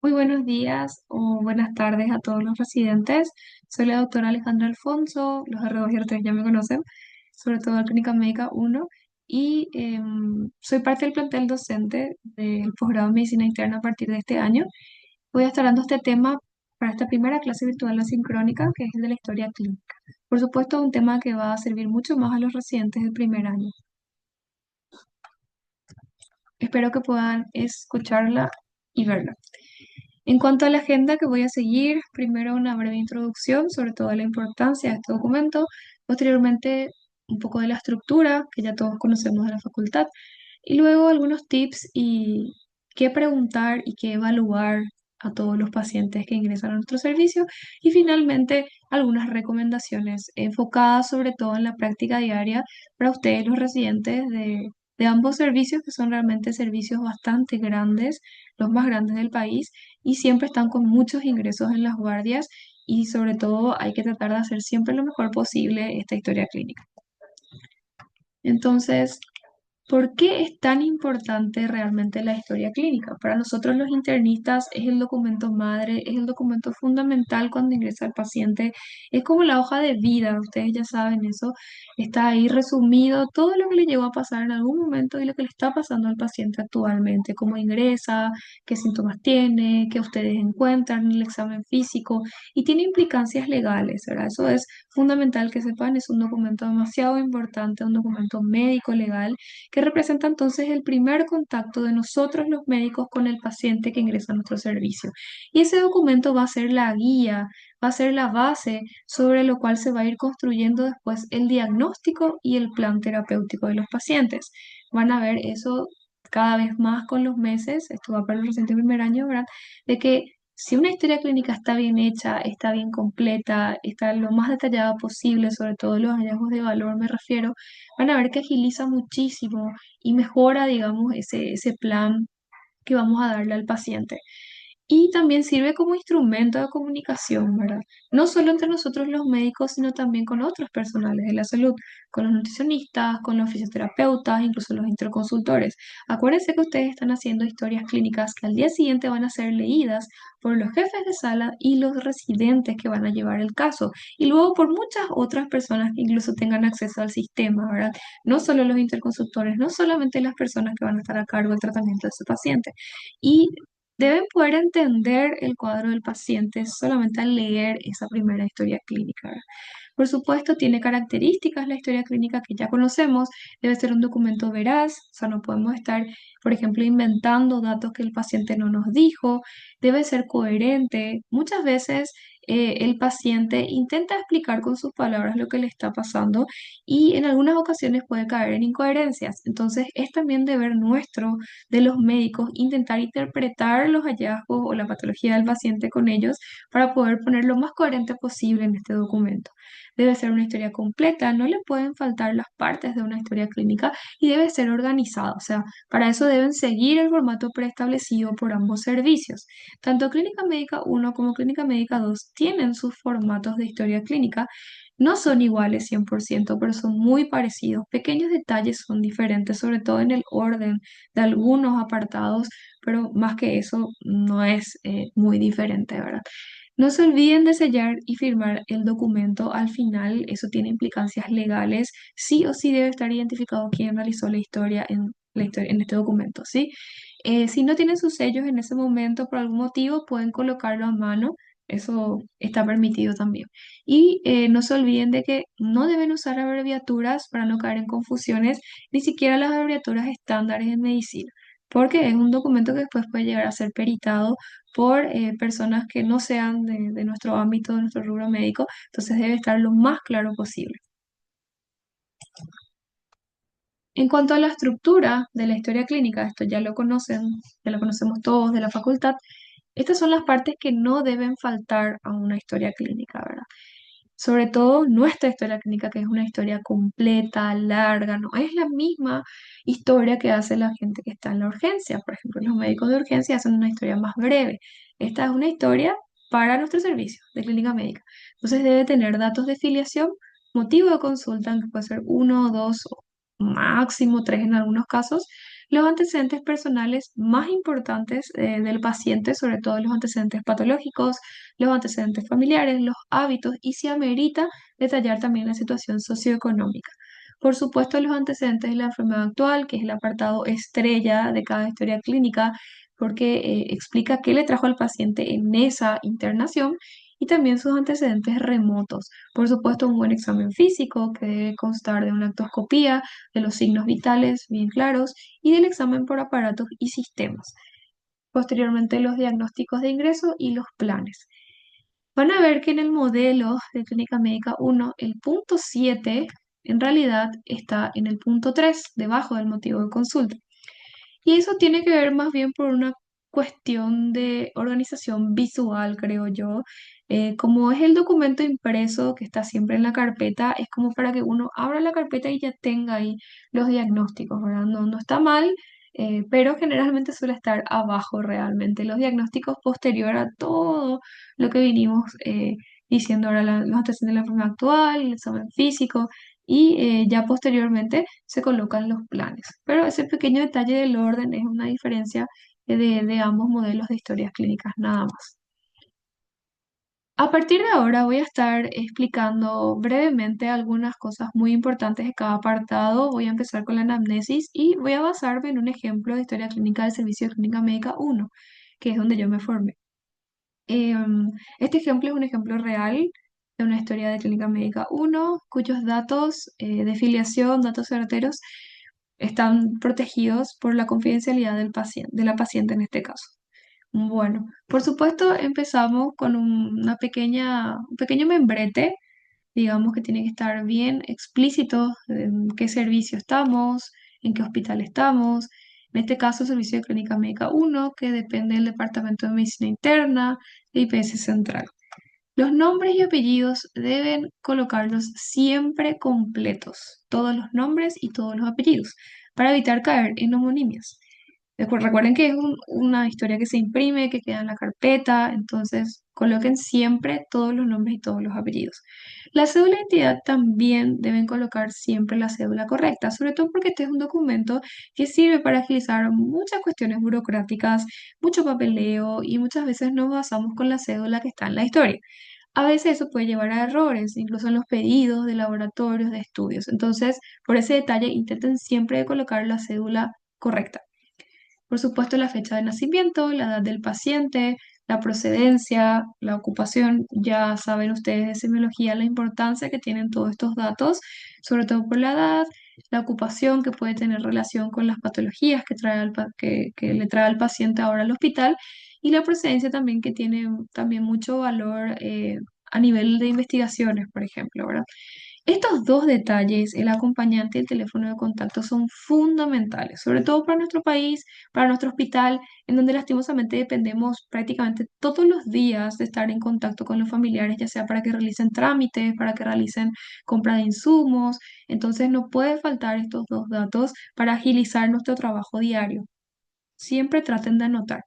Muy buenos días o buenas tardes a todos los residentes. Soy la doctora Alejandra Alfonso, los R2 y R3 ya me conocen, sobre todo la Clínica Médica 1, y soy parte del plantel docente del posgrado en Medicina Interna a partir de este año. Voy a estar dando este tema para esta primera clase virtual asincrónica, que es el de la historia clínica. Por supuesto, un tema que va a servir mucho más a los residentes del primer año. Espero que puedan escucharla y verla. En cuanto a la agenda que voy a seguir, primero una breve introducción sobre toda la importancia de este documento, posteriormente un poco de la estructura que ya todos conocemos de la facultad, y luego algunos tips y qué preguntar y qué evaluar a todos los pacientes que ingresan a nuestro servicio, y finalmente algunas recomendaciones enfocadas sobre todo en la práctica diaria para ustedes, los residentes de ambos servicios, que son realmente servicios bastante grandes, los más grandes del país, y siempre están con muchos ingresos en las guardias y sobre todo hay que tratar de hacer siempre lo mejor posible esta historia clínica. Entonces, ¿por qué es tan importante realmente la historia clínica? Para nosotros los internistas es el documento madre, es el documento fundamental cuando ingresa el paciente, es como la hoja de vida, ustedes ya saben eso, está ahí resumido todo lo que le llegó a pasar en algún momento y lo que le está pasando al paciente actualmente, cómo ingresa, qué síntomas tiene, qué ustedes encuentran en el examen físico y tiene implicancias legales, ¿verdad? Eso es fundamental que sepan, es un documento demasiado importante, un documento médico legal que representa entonces el primer contacto de nosotros los médicos con el paciente que ingresa a nuestro servicio. Y ese documento va a ser la guía, va a ser la base sobre lo cual se va a ir construyendo después el diagnóstico y el plan terapéutico de los pacientes. Van a ver eso cada vez más con los meses, esto va para los recientes primer año, ¿verdad? De que si una historia clínica está bien hecha, está bien completa, está lo más detallada posible, sobre todo los hallazgos de valor me refiero, van a ver que agiliza muchísimo y mejora, digamos, ese plan que vamos a darle al paciente. Y también sirve como instrumento de comunicación, ¿verdad? No solo entre nosotros los médicos, sino también con otros personales de la salud, con los nutricionistas, con los fisioterapeutas, incluso los interconsultores. Acuérdense que ustedes están haciendo historias clínicas que al día siguiente van a ser leídas por los jefes de sala y los residentes que van a llevar el caso, y luego por muchas otras personas que incluso tengan acceso al sistema, ¿verdad? No solo los interconsultores, no solamente las personas que van a estar a cargo del tratamiento de su paciente. Y deben poder entender el cuadro del paciente solamente al leer esa primera historia clínica, ¿verdad? Por supuesto, tiene características la historia clínica que ya conocemos. Debe ser un documento veraz, o sea, no podemos estar, por ejemplo, inventando datos que el paciente no nos dijo. Debe ser coherente. Muchas veces el paciente intenta explicar con sus palabras lo que le está pasando y en algunas ocasiones puede caer en incoherencias. Entonces, es también deber nuestro, de los médicos, intentar interpretar los hallazgos o la patología del paciente con ellos para poder poner lo más coherente posible en este documento. Debe ser una historia completa, no le pueden faltar las partes de una historia clínica y debe ser organizado. O sea, para eso deben seguir el formato preestablecido por ambos servicios. Tanto Clínica Médica 1 como Clínica Médica 2 tienen sus formatos de historia clínica. No son iguales 100%, pero son muy parecidos. Pequeños detalles son diferentes, sobre todo en el orden de algunos apartados, pero más que eso no es muy diferente, ¿verdad? No se olviden de sellar y firmar el documento al final, eso tiene implicancias legales, sí o sí debe estar identificado quién realizó la historia en este documento, ¿sí? Si no tienen sus sellos en ese momento por algún motivo, pueden colocarlo a mano, eso está permitido también. Y no se olviden de que no deben usar abreviaturas para no caer en confusiones, ni siquiera las abreviaturas estándares en medicina, porque es un documento que después puede llegar a ser peritado por personas que no sean de nuestro ámbito, de nuestro rubro médico, entonces debe estar lo más claro posible. En cuanto a la estructura de la historia clínica, esto ya lo conocen, ya lo conocemos todos de la facultad, estas son las partes que no deben faltar a una historia clínica, ¿verdad? Sobre todo nuestra historia clínica, que es una historia completa, larga, no es la misma historia que hace la gente que está en la urgencia. Por ejemplo, los médicos de urgencia hacen una historia más breve. Esta es una historia para nuestro servicio de clínica médica. Entonces debe tener datos de filiación, motivo de consulta, que puede ser uno, dos o máximo tres en algunos casos, los antecedentes personales más importantes del paciente, sobre todo los antecedentes patológicos, los antecedentes familiares, los hábitos y si amerita detallar también la situación socioeconómica. Por supuesto, los antecedentes de la enfermedad actual, que es el apartado estrella de cada historia clínica, porque explica qué le trajo al paciente en esa internación y también sus antecedentes remotos. Por supuesto, un buen examen físico que debe constar de una actoscopía, de los signos vitales bien claros y del examen por aparatos y sistemas. Posteriormente, los diagnósticos de ingreso y los planes. Van a ver que en el modelo de Clínica Médica 1, el punto 7 en realidad está en el punto 3 debajo del motivo de consulta. Y eso tiene que ver más bien por una cuestión de organización visual, creo yo. Como es el documento impreso que está siempre en la carpeta, es como para que uno abra la carpeta y ya tenga ahí los diagnósticos, ¿verdad? No, no está mal, pero generalmente suele estar abajo realmente. Los diagnósticos posterior a todo lo que vinimos diciendo ahora, los antecedentes de la enfermedad actual, el examen físico y ya posteriormente se colocan los planes. Pero ese pequeño detalle del orden es una diferencia de ambos modelos de historias clínicas, nada más. A partir de ahora voy a estar explicando brevemente algunas cosas muy importantes de cada apartado. Voy a empezar con la anamnesis y voy a basarme en un ejemplo de historia clínica del Servicio de Clínica Médica 1, que es donde yo me formé. Este ejemplo es un ejemplo real de una historia de Clínica Médica 1, cuyos datos de filiación, datos certeros, están protegidos por la confidencialidad del paciente, de la paciente en este caso. Bueno, por supuesto empezamos con un pequeño membrete, digamos que tiene que estar bien explícito en qué servicio estamos, en qué hospital estamos. En este caso, Servicio de Clínica Médica 1, que depende del Departamento de Medicina Interna de IPS Central. Los nombres y apellidos deben colocarlos siempre completos, todos los nombres y todos los apellidos, para evitar caer en homonimias. Recuerden que es una historia que se imprime, que queda en la carpeta, entonces coloquen siempre todos los nombres y todos los apellidos. La cédula de identidad también deben colocar siempre la cédula correcta, sobre todo porque este es un documento que sirve para agilizar muchas cuestiones burocráticas, mucho papeleo y muchas veces nos basamos con la cédula que está en la historia. A veces eso puede llevar a errores, incluso en los pedidos de laboratorios, de estudios. Entonces, por ese detalle, intenten siempre colocar la cédula correcta. Por supuesto, la fecha de nacimiento, la edad del paciente, la procedencia, la ocupación. Ya saben ustedes de semiología la importancia que tienen todos estos datos, sobre todo por la edad, la ocupación que puede tener relación con las patologías que le trae al paciente ahora al hospital y la procedencia también que tiene también mucho valor a nivel de investigaciones, por ejemplo, ¿verdad? Estos dos detalles, el acompañante y el teléfono de contacto, son fundamentales, sobre todo para nuestro país, para nuestro hospital, en donde lastimosamente dependemos prácticamente todos los días de estar en contacto con los familiares, ya sea para que realicen trámites, para que realicen compra de insumos. Entonces no puede faltar estos dos datos para agilizar nuestro trabajo diario. Siempre traten de anotar.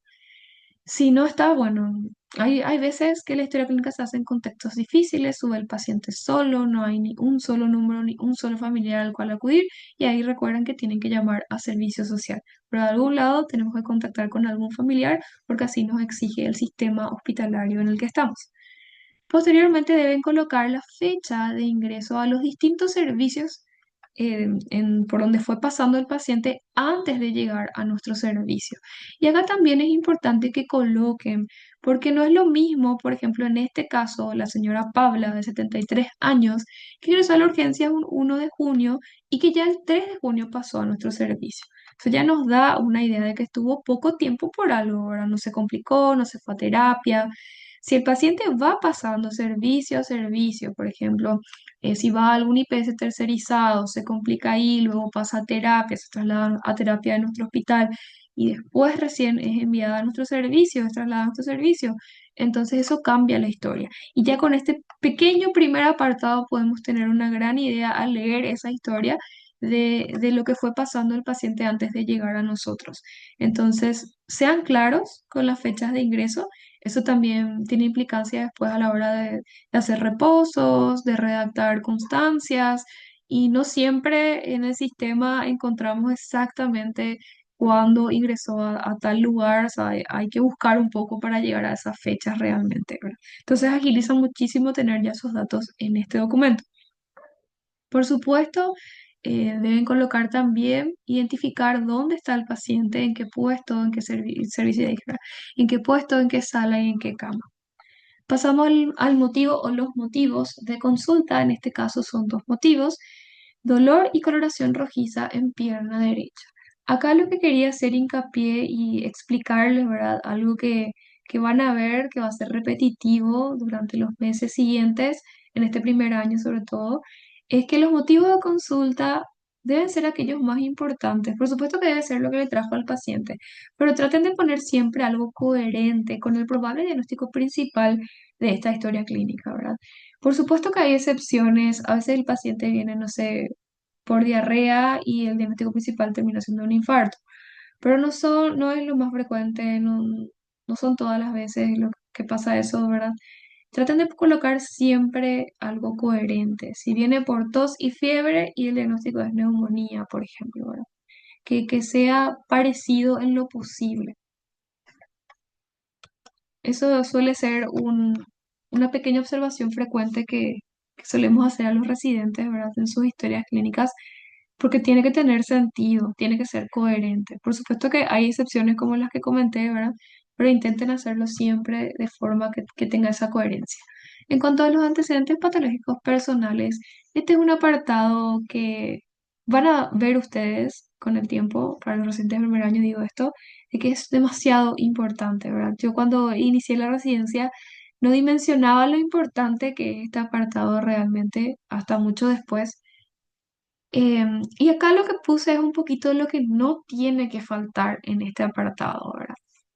Si no está, bueno, hay veces que la historia clínica se hace en contextos difíciles, sube el paciente solo, no hay ni un solo número, ni un solo familiar al cual acudir, y ahí recuerdan que tienen que llamar a servicio social. Pero de algún lado tenemos que contactar con algún familiar porque así nos exige el sistema hospitalario en el que estamos. Posteriormente deben colocar la fecha de ingreso a los distintos servicios por donde fue pasando el paciente antes de llegar a nuestro servicio. Y acá también es importante que coloquen, porque no es lo mismo, por ejemplo, en este caso, la señora Pabla, de 73 años, que ingresó a la urgencia un 1 de junio y que ya el 3 de junio pasó a nuestro servicio. Eso ya nos da una idea de que estuvo poco tiempo por algo, ahora no se complicó, no se fue a terapia. Si el paciente va pasando servicio a servicio, por ejemplo, si va a algún IPS tercerizado, se complica ahí, luego pasa a terapia, se traslada a terapia de nuestro hospital y después recién es enviada a nuestro servicio, es trasladada a nuestro servicio. Entonces eso cambia la historia. Y ya con este pequeño primer apartado podemos tener una gran idea al leer esa historia de lo que fue pasando el paciente antes de llegar a nosotros. Entonces, sean claros con las fechas de ingreso. Eso también tiene implicancia después a la hora de hacer reposos, de redactar constancias y no siempre en el sistema encontramos exactamente cuándo ingresó a tal lugar, o sea, hay que buscar un poco para llegar a esas fechas realmente, ¿verdad? Entonces agiliza muchísimo tener ya esos datos en este documento. Por supuesto, deben colocar también, identificar dónde está el paciente, en qué puesto, en qué servicio de disfraz, en qué puesto, en qué sala y en qué cama. Pasamos al motivo o los motivos de consulta. En este caso son dos motivos: dolor y coloración rojiza en pierna derecha. Acá lo que quería hacer hincapié y explicarles, ¿verdad? Algo que van a ver que va a ser repetitivo durante los meses siguientes, en este primer año sobre todo, es que los motivos de consulta deben ser aquellos más importantes. Por supuesto que debe ser lo que le trajo al paciente, pero traten de poner siempre algo coherente con el probable diagnóstico principal de esta historia clínica, ¿verdad? Por supuesto que hay excepciones. A veces el paciente viene, no sé, por diarrea y el diagnóstico principal termina siendo un infarto, pero no es lo más frecuente, no son todas las veces lo que pasa eso, ¿verdad? Traten de colocar siempre algo coherente. Si viene por tos y fiebre y el diagnóstico es neumonía, por ejemplo, ¿verdad? Que sea parecido en lo posible. Eso suele ser una pequeña observación frecuente que solemos hacer a los residentes, ¿verdad? En sus historias clínicas, porque tiene que tener sentido, tiene que ser coherente. Por supuesto que hay excepciones como las que comenté, ¿verdad? Pero intenten hacerlo siempre de forma que tenga esa coherencia. En cuanto a los antecedentes patológicos personales, este es un apartado que van a ver ustedes con el tiempo. Para los residentes del primer año digo esto, de que es demasiado importante, ¿verdad? Yo cuando inicié la residencia no dimensionaba lo importante que es este apartado realmente hasta mucho después. Y acá lo que puse es un poquito lo que no tiene que faltar en este apartado, ¿verdad?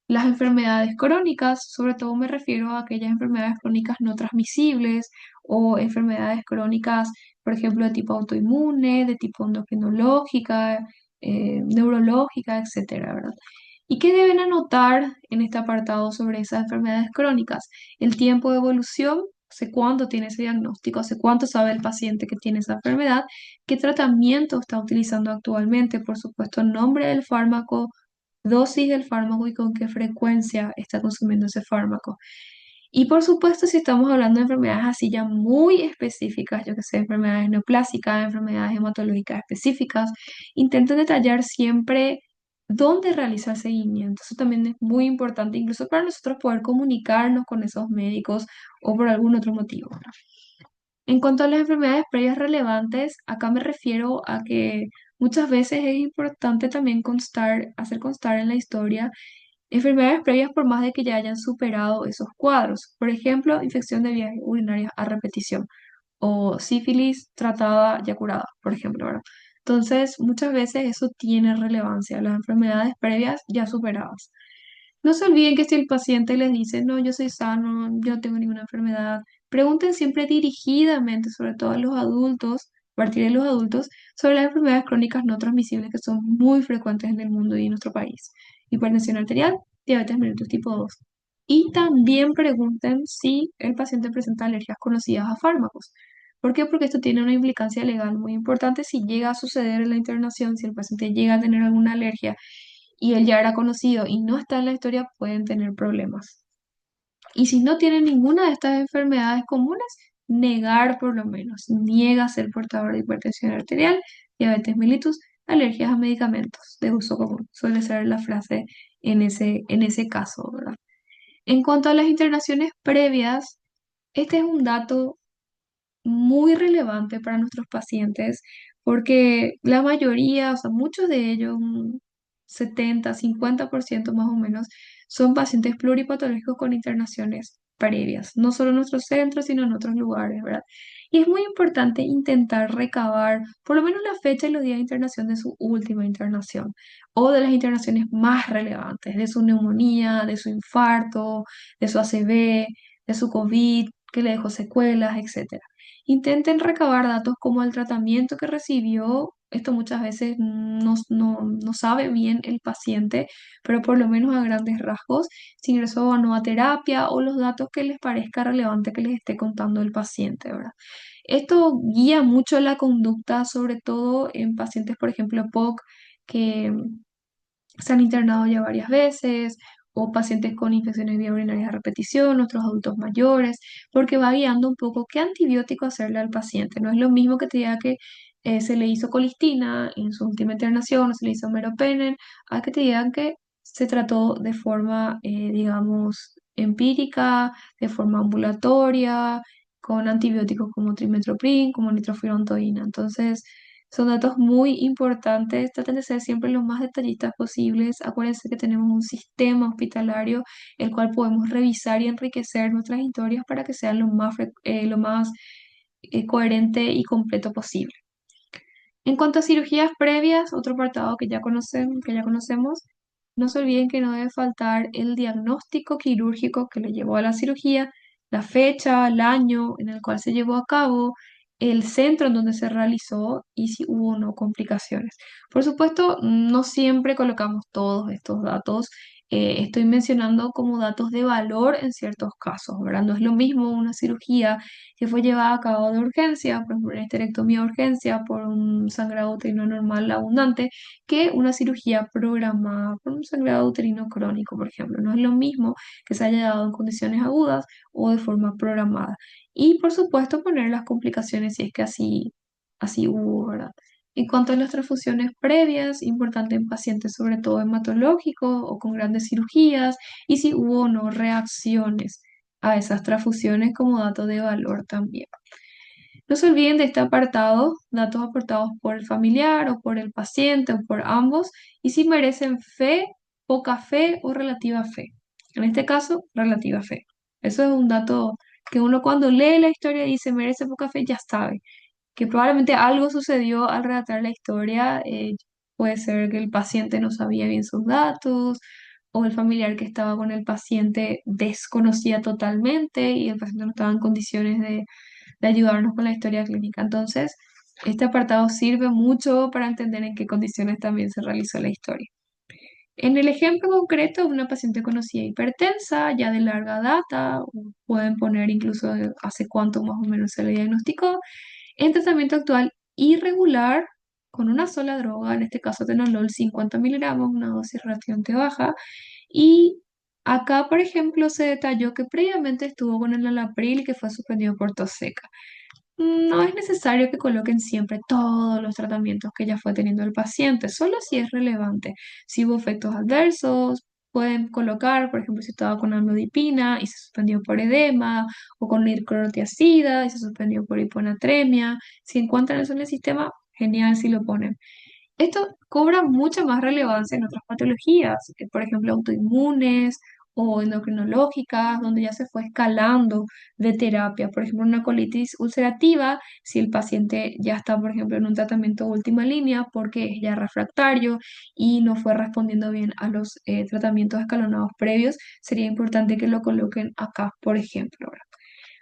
Las enfermedades crónicas, sobre todo me refiero a aquellas enfermedades crónicas no transmisibles o enfermedades crónicas, por ejemplo, de tipo autoinmune, de tipo endocrinológica, neurológica, etcétera, ¿verdad? ¿Y qué deben anotar en este apartado sobre esas enfermedades crónicas? El tiempo de evolución, hace cuánto tiene ese diagnóstico, hace cuánto sabe el paciente que tiene esa enfermedad, qué tratamiento está utilizando actualmente, por supuesto, nombre del fármaco, dosis del fármaco y con qué frecuencia está consumiendo ese fármaco. Y por supuesto, si estamos hablando de enfermedades así ya muy específicas, yo que sé, enfermedades neoplásicas, enfermedades hematológicas específicas, intenten detallar siempre dónde realiza el seguimiento. Eso también es muy importante, incluso para nosotros poder comunicarnos con esos médicos o por algún otro motivo. En cuanto a las enfermedades previas relevantes, acá me refiero a que muchas veces es importante también hacer constar en la historia enfermedades previas por más de que ya hayan superado esos cuadros. Por ejemplo, infección de vías urinarias a repetición o sífilis tratada ya curada, por ejemplo, ¿verdad? Entonces, muchas veces eso tiene relevancia, las enfermedades previas ya superadas. No se olviden que si el paciente les dice, no, yo soy sano, yo no tengo ninguna enfermedad, pregunten siempre dirigidamente, sobre todo a los adultos, a partir de los adultos, sobre las enfermedades crónicas no transmisibles que son muy frecuentes en el mundo y en nuestro país. Hipertensión arterial, diabetes mellitus tipo 2. Y también pregunten si el paciente presenta alergias conocidas a fármacos. ¿Por qué? Porque esto tiene una implicancia legal muy importante. Si llega a suceder en la internación, si el paciente llega a tener alguna alergia y él ya era conocido y no está en la historia, pueden tener problemas. Y si no tiene ninguna de estas enfermedades comunes, negar por lo menos, niega ser portador de hipertensión arterial, diabetes mellitus, alergias a medicamentos de uso común. Suele ser la frase en ese caso, ¿verdad? En cuanto a las internaciones previas, este es un dato muy relevante para nuestros pacientes porque la mayoría, o sea, muchos de ellos, un 70-50% más o menos, son pacientes pluripatológicos con internaciones previas, no solo en nuestros centros, sino en otros lugares, ¿verdad? Y es muy importante intentar recabar por lo menos la fecha y los días de internación de su última internación o de las internaciones más relevantes, de su neumonía, de su infarto, de su ACV, de su COVID, que le dejó secuelas, etcétera. Intenten recabar datos como el tratamiento que recibió. Esto muchas veces no sabe bien el paciente, pero por lo menos a grandes rasgos, si ingresó o no a terapia o los datos que les parezca relevante que les esté contando el paciente, ¿verdad? Esto guía mucho la conducta, sobre todo en pacientes, por ejemplo, POC, que se han internado ya varias veces, o pacientes con infecciones vía urinarias a repetición, otros adultos mayores, porque va guiando un poco qué antibiótico hacerle al paciente. No es lo mismo que te diga que se le hizo colistina en su última internación, o se le hizo meropenem, a que te digan que se trató de forma, digamos, empírica, de forma ambulatoria, con antibióticos como trimestoprim, como nitrofurantoína. Entonces, son datos muy importantes. Traten de ser siempre lo más detallistas posibles. Acuérdense que tenemos un sistema hospitalario el cual podemos revisar y enriquecer nuestras historias para que sean lo más coherente y completo posible. En cuanto a cirugías previas, otro apartado que ya conocemos, no se olviden que no debe faltar el diagnóstico quirúrgico que le llevó a la cirugía, la fecha, el año en el cual se llevó a cabo, el centro en donde se realizó y si hubo o no complicaciones. Por supuesto, no siempre colocamos todos estos datos. Estoy mencionando como datos de valor en ciertos casos, ¿verdad? No es lo mismo una cirugía que fue llevada a cabo de urgencia, por ejemplo, una histerectomía de urgencia por un sangrado uterino normal abundante, que una cirugía programada por un sangrado uterino crónico, por ejemplo. No es lo mismo que se haya dado en condiciones agudas o de forma programada. Y por supuesto poner las complicaciones si es que así hubo, ¿verdad? En cuanto a las transfusiones previas, importante en pacientes sobre todo hematológicos o con grandes cirugías, y si hubo o no reacciones a esas transfusiones como dato de valor también. No se olviden de este apartado, datos aportados por el familiar o por el paciente o por ambos, y si merecen fe, poca fe o relativa fe. En este caso, relativa fe. Eso es un dato que uno cuando lee la historia y dice merece poca fe, ya sabe que probablemente algo sucedió al redactar la historia. Puede ser que el paciente no sabía bien sus datos o el familiar que estaba con el paciente desconocía totalmente y el paciente no estaba en condiciones de ayudarnos con la historia clínica. Entonces, este apartado sirve mucho para entender en qué condiciones también se realizó la historia. En el ejemplo concreto, una paciente conocida hipertensa, ya de larga data, o pueden poner incluso hace cuánto más o menos se le diagnosticó, en tratamiento actual irregular con una sola droga, en este caso tenolol 50 miligramos, una dosis relativamente baja. Y acá, por ejemplo, se detalló que previamente estuvo con el enalapril que fue suspendido por tos seca. No es necesario que coloquen siempre todos los tratamientos que ya fue teniendo el paciente, solo si es relevante. Si hubo efectos adversos, pueden colocar, por ejemplo, si estaba con amlodipina y se suspendió por edema, o con hidroclorotiazida y se suspendió por hiponatremia. Si encuentran eso en el sistema, genial si lo ponen. Esto cobra mucha más relevancia en otras patologías, por ejemplo, autoinmunes o endocrinológicas, donde ya se fue escalando de terapia. Por ejemplo, una colitis ulcerativa, si el paciente ya está, por ejemplo, en un tratamiento última línea porque es ya refractario y no fue respondiendo bien a los tratamientos escalonados previos, sería importante que lo coloquen acá, por ejemplo.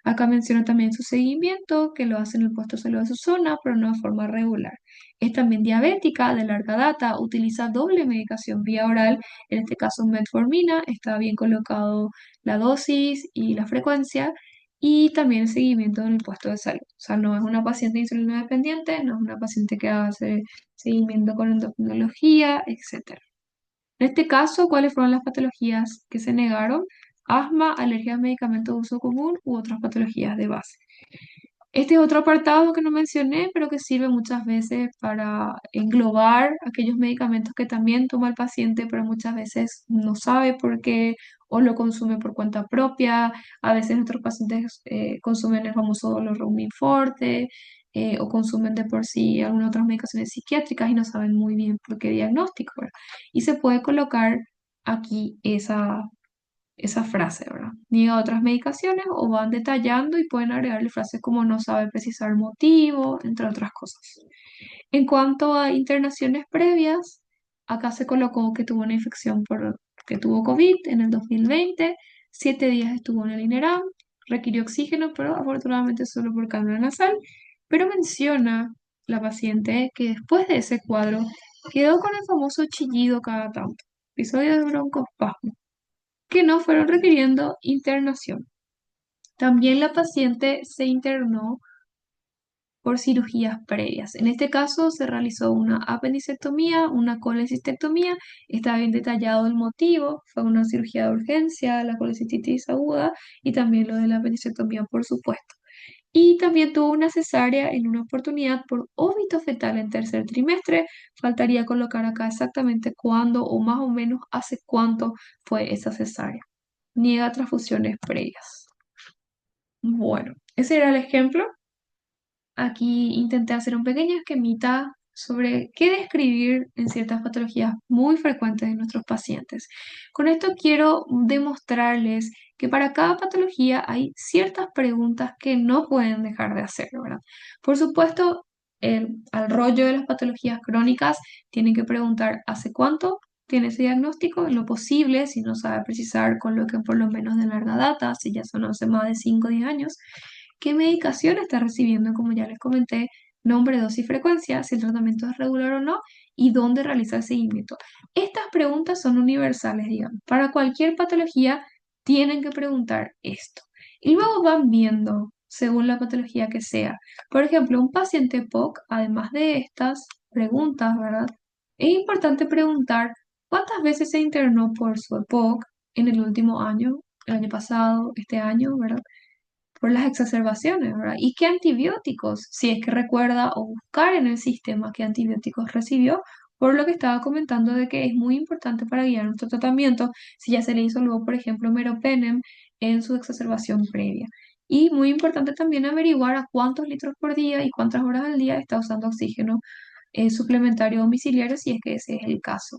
Acá menciona también su seguimiento, que lo hace en el puesto de salud de su zona, pero no de forma regular. Es también diabética de larga data, utiliza doble medicación vía oral, en este caso metformina, está bien colocado la dosis y la frecuencia, y también el seguimiento en el puesto de salud. O sea, no es una paciente insulino dependiente, no es una paciente que hace seguimiento con endocrinología, etc. En este caso, ¿cuáles fueron las patologías que se negaron? Asma, alergia a medicamentos de uso común u otras patologías de base. Este es otro apartado que no mencioné, pero que sirve muchas veces para englobar aquellos medicamentos que también toma el paciente, pero muchas veces no sabe por qué o lo consume por cuenta propia. A veces nuestros pacientes consumen el famoso Dolorubin forte o consumen de por sí algunas otras medicaciones psiquiátricas y no saben muy bien por qué diagnóstico, ¿verdad? Y se puede colocar aquí esa frase, ¿verdad? Niega otras medicaciones o van detallando y pueden agregarle frases como no sabe precisar motivo, entre otras cosas. En cuanto a internaciones previas, acá se colocó que tuvo una infección que tuvo COVID en el 2020, 7 días estuvo en el INERAM, requirió oxígeno, pero afortunadamente solo por cánula nasal, pero menciona la paciente que después de ese cuadro quedó con el famoso chillido cada tanto, episodio de broncoespasmo que no fueron requiriendo internación. También la paciente se internó por cirugías previas. En este caso se realizó una apendicectomía, una colecistectomía, está bien detallado el motivo, fue una cirugía de urgencia, la colecistitis aguda y también lo de la apendicectomía, por supuesto. Y también tuvo una cesárea en una oportunidad por óbito fetal en tercer trimestre. Faltaría colocar acá exactamente cuándo o más o menos hace cuánto fue esa cesárea. Niega transfusiones previas. Bueno, ese era el ejemplo. Aquí intenté hacer un pequeño esquemita sobre qué describir en ciertas patologías muy frecuentes en nuestros pacientes. Con esto quiero demostrarles que para cada patología hay ciertas preguntas que no pueden dejar de hacer, ¿verdad? Por supuesto, al rollo de las patologías crónicas tienen que preguntar ¿hace cuánto tiene ese diagnóstico? En lo posible, si no sabe precisar, con lo que por lo menos de larga data, si ya son hace más de 5 o 10 años. ¿Qué medicación está recibiendo? Como ya les comenté, nombre, dosis, frecuencia, si el tratamiento es regular o no y dónde realiza el seguimiento. Estas preguntas son universales, digamos. Para cualquier patología tienen que preguntar esto. Y luego van viendo, según la patología que sea. Por ejemplo, un paciente POC, además de estas preguntas, ¿verdad? Es importante preguntar cuántas veces se internó por su EPOC en el último año, el año pasado, este año, ¿verdad? Por las exacerbaciones, ¿verdad? ¿Y qué antibióticos? Si es que recuerda o buscar en el sistema qué antibióticos recibió, por lo que estaba comentando de que es muy importante para guiar nuestro tratamiento si ya se le hizo luego, por ejemplo, meropenem en su exacerbación previa. Y muy importante también averiguar a cuántos litros por día y cuántas horas al día está usando oxígeno suplementario domiciliario si es que ese es el caso.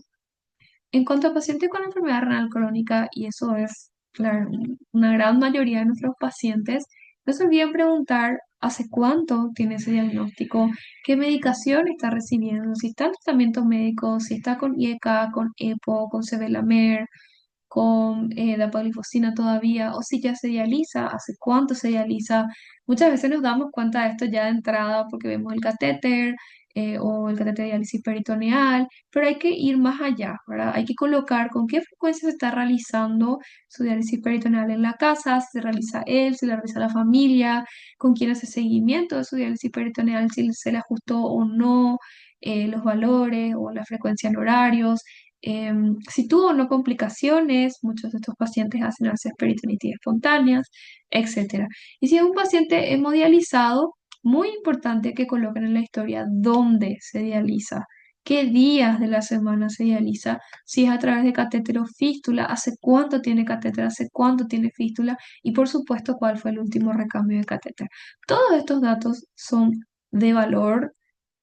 En cuanto a pacientes con enfermedad renal crónica, y eso es una gran mayoría de nuestros pacientes, no se olviden preguntar hace cuánto tiene ese diagnóstico, qué medicación está recibiendo, si está en tratamiento médico, si está con IECA, con EPO, con sevelamer, con dapaglifosina todavía, o si ya se dializa, hace cuánto se dializa. Muchas veces nos damos cuenta de esto ya de entrada porque vemos el catéter o el catéter de diálisis peritoneal, pero hay que ir más allá, ¿verdad? Hay que colocar con qué frecuencia se está realizando su diálisis peritoneal en la casa, si se realiza él, si la realiza la familia, con quién hace seguimiento de su diálisis peritoneal, si se le ajustó o no. Los valores o la frecuencia en horarios, si tuvo o no complicaciones, muchos de estos pacientes hacen a veces peritonitis espontáneas, etcétera. Y si es un paciente hemodializado, muy importante que coloquen en la historia dónde se dializa, qué días de la semana se dializa, si es a través de catéter o fístula, hace cuánto tiene catéter, hace cuánto tiene fístula y por supuesto cuál fue el último recambio de catéter. Todos estos datos son de valor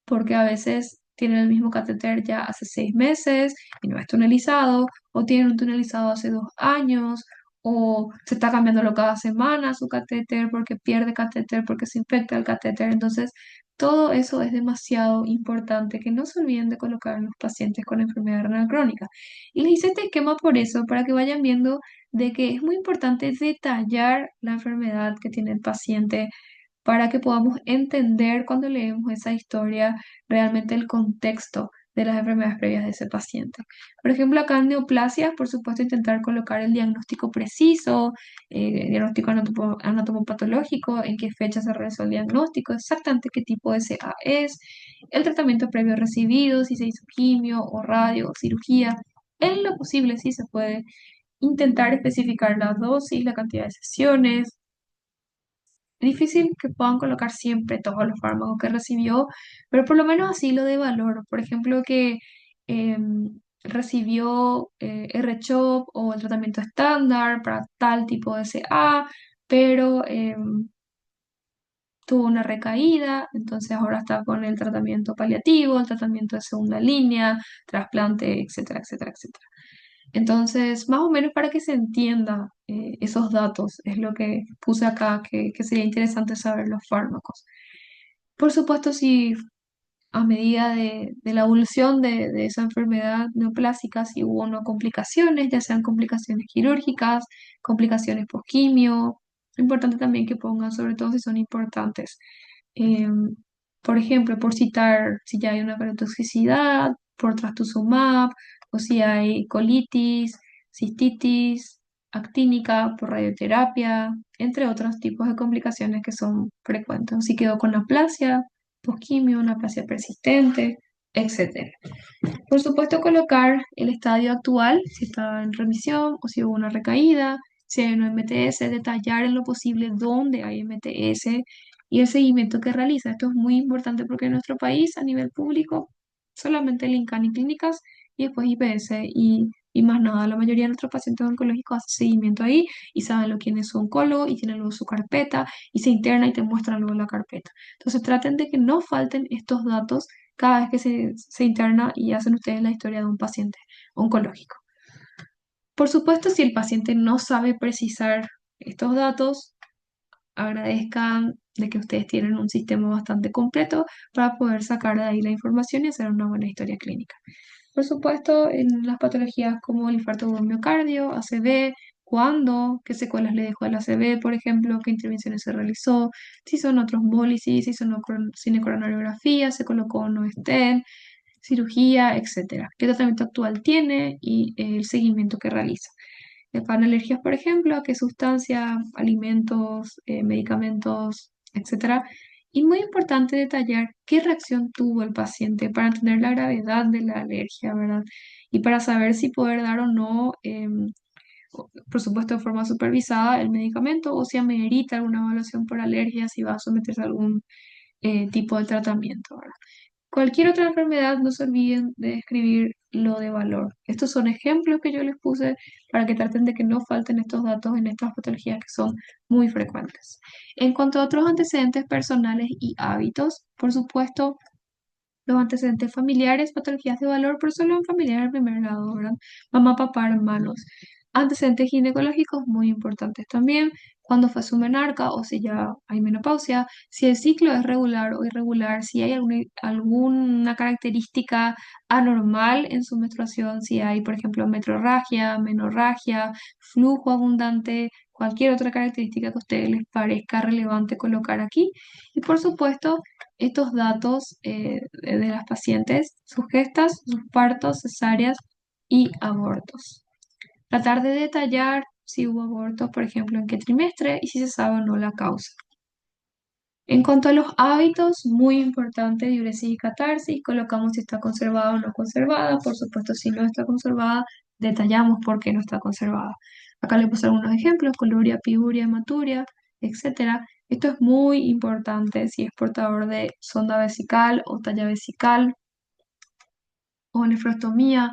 porque a veces tienen el mismo catéter ya hace 6 meses y no es tunelizado, o tienen un tunelizado hace 2 años, o se está cambiándolo cada semana su catéter porque pierde catéter, porque se infecta el catéter. Entonces, todo eso es demasiado importante que no se olviden de colocar en los pacientes con enfermedad renal crónica. Y les hice este esquema por eso, para que vayan viendo de que es muy importante detallar la enfermedad que tiene el paciente para que podamos entender cuando leemos esa historia realmente el contexto de las enfermedades previas de ese paciente. Por ejemplo, acá en neoplasias, por supuesto, intentar colocar el diagnóstico preciso, diagnóstico anatomopatológico, en qué fecha se realizó el diagnóstico, exactamente qué tipo de CA es, el tratamiento previo recibido, si se hizo quimio o radio o cirugía. En lo posible, sí se puede intentar especificar la dosis, la cantidad de sesiones. Es difícil que puedan colocar siempre todos los fármacos que recibió, pero por lo menos así lo de valor. Por ejemplo, que recibió R-CHOP o el tratamiento estándar para tal tipo de CA, pero tuvo una recaída, entonces ahora está con el tratamiento paliativo, el tratamiento de segunda línea, trasplante, etcétera, etcétera, etcétera. Entonces, más o menos para que se entienda esos datos, es lo que puse acá, que sería interesante saber los fármacos. Por supuesto, si a medida de la evolución de esa enfermedad neoplásica, si hubo o no complicaciones, ya sean complicaciones quirúrgicas, complicaciones posquimio, importante también que pongan, sobre todo si son importantes. Em, por ejemplo, por citar si ya hay una cardiotoxicidad, por trastuzumab, o si hay colitis, cistitis actínica por radioterapia, entre otros tipos de complicaciones que son frecuentes. Si quedó con aplasia, posquimio, una aplasia persistente, etcétera. Por supuesto, colocar el estadio actual, si está en remisión o si hubo una recaída, si hay un MTS, detallar en lo posible dónde hay MTS y el seguimiento que realiza. Esto es muy importante porque en nuestro país, a nivel público, solamente el INCAN y clínicas y después IPS y más nada. La mayoría de nuestros pacientes oncológicos hacen seguimiento ahí y saben lo quién es su oncólogo y tienen luego su carpeta y se interna y te muestran luego la carpeta. Entonces traten de que no falten estos datos cada vez que se interna y hacen ustedes la historia de un paciente oncológico. Por supuesto, si el paciente no sabe precisar estos datos, agradezcan de que ustedes tienen un sistema bastante completo para poder sacar de ahí la información y hacer una buena historia clínica. Por supuesto, en las patologías como el infarto de miocardio, ACV, cuándo, qué secuelas le dejó el ACV, por ejemplo, qué intervenciones se realizó, si son otros trombolysis, si son cinecoronariografía, se colocó o no stent, cirugía, etcétera. ¿Qué tratamiento actual tiene y el seguimiento que realiza? Para alergias, por ejemplo, a qué sustancia, alimentos, medicamentos, etcétera. Y muy importante detallar qué reacción tuvo el paciente para entender la gravedad de la alergia, ¿verdad? Y para saber si poder dar o no, por supuesto, de forma supervisada, el medicamento o si amerita alguna evaluación por alergia, si va a someterse a algún tipo de tratamiento, ¿verdad? Cualquier otra enfermedad, no se olviden de escribir lo de valor. Estos son ejemplos que yo les puse para que traten de que no falten estos datos en estas patologías que son muy frecuentes. En cuanto a otros antecedentes personales y hábitos, por supuesto, los antecedentes familiares, patologías de valor, pero solo en familiares de primer grado, ¿verdad? Mamá, papá, hermanos. Antecedentes ginecológicos muy importantes también, cuando fue su menarca o si ya hay menopausia, si el ciclo es regular o irregular, si hay alguna característica anormal en su menstruación, si hay, por ejemplo, metrorragia, menorragia, flujo abundante, cualquier otra característica que a ustedes les parezca relevante colocar aquí. Y por supuesto, estos datos de las pacientes, sus gestas, sus partos, cesáreas y abortos. Tratar de detallar si hubo abortos, por ejemplo, en qué trimestre y si se sabe o no la causa. En cuanto a los hábitos, muy importante, diuresis y catarsis, colocamos si está conservada o no conservada. Por supuesto, si no está conservada, detallamos por qué no está conservada. Acá le puse algunos ejemplos, coluria, piguria, hematuria, etcétera. Esto es muy importante si es portador de sonda vesical o talla vesical o nefrostomía.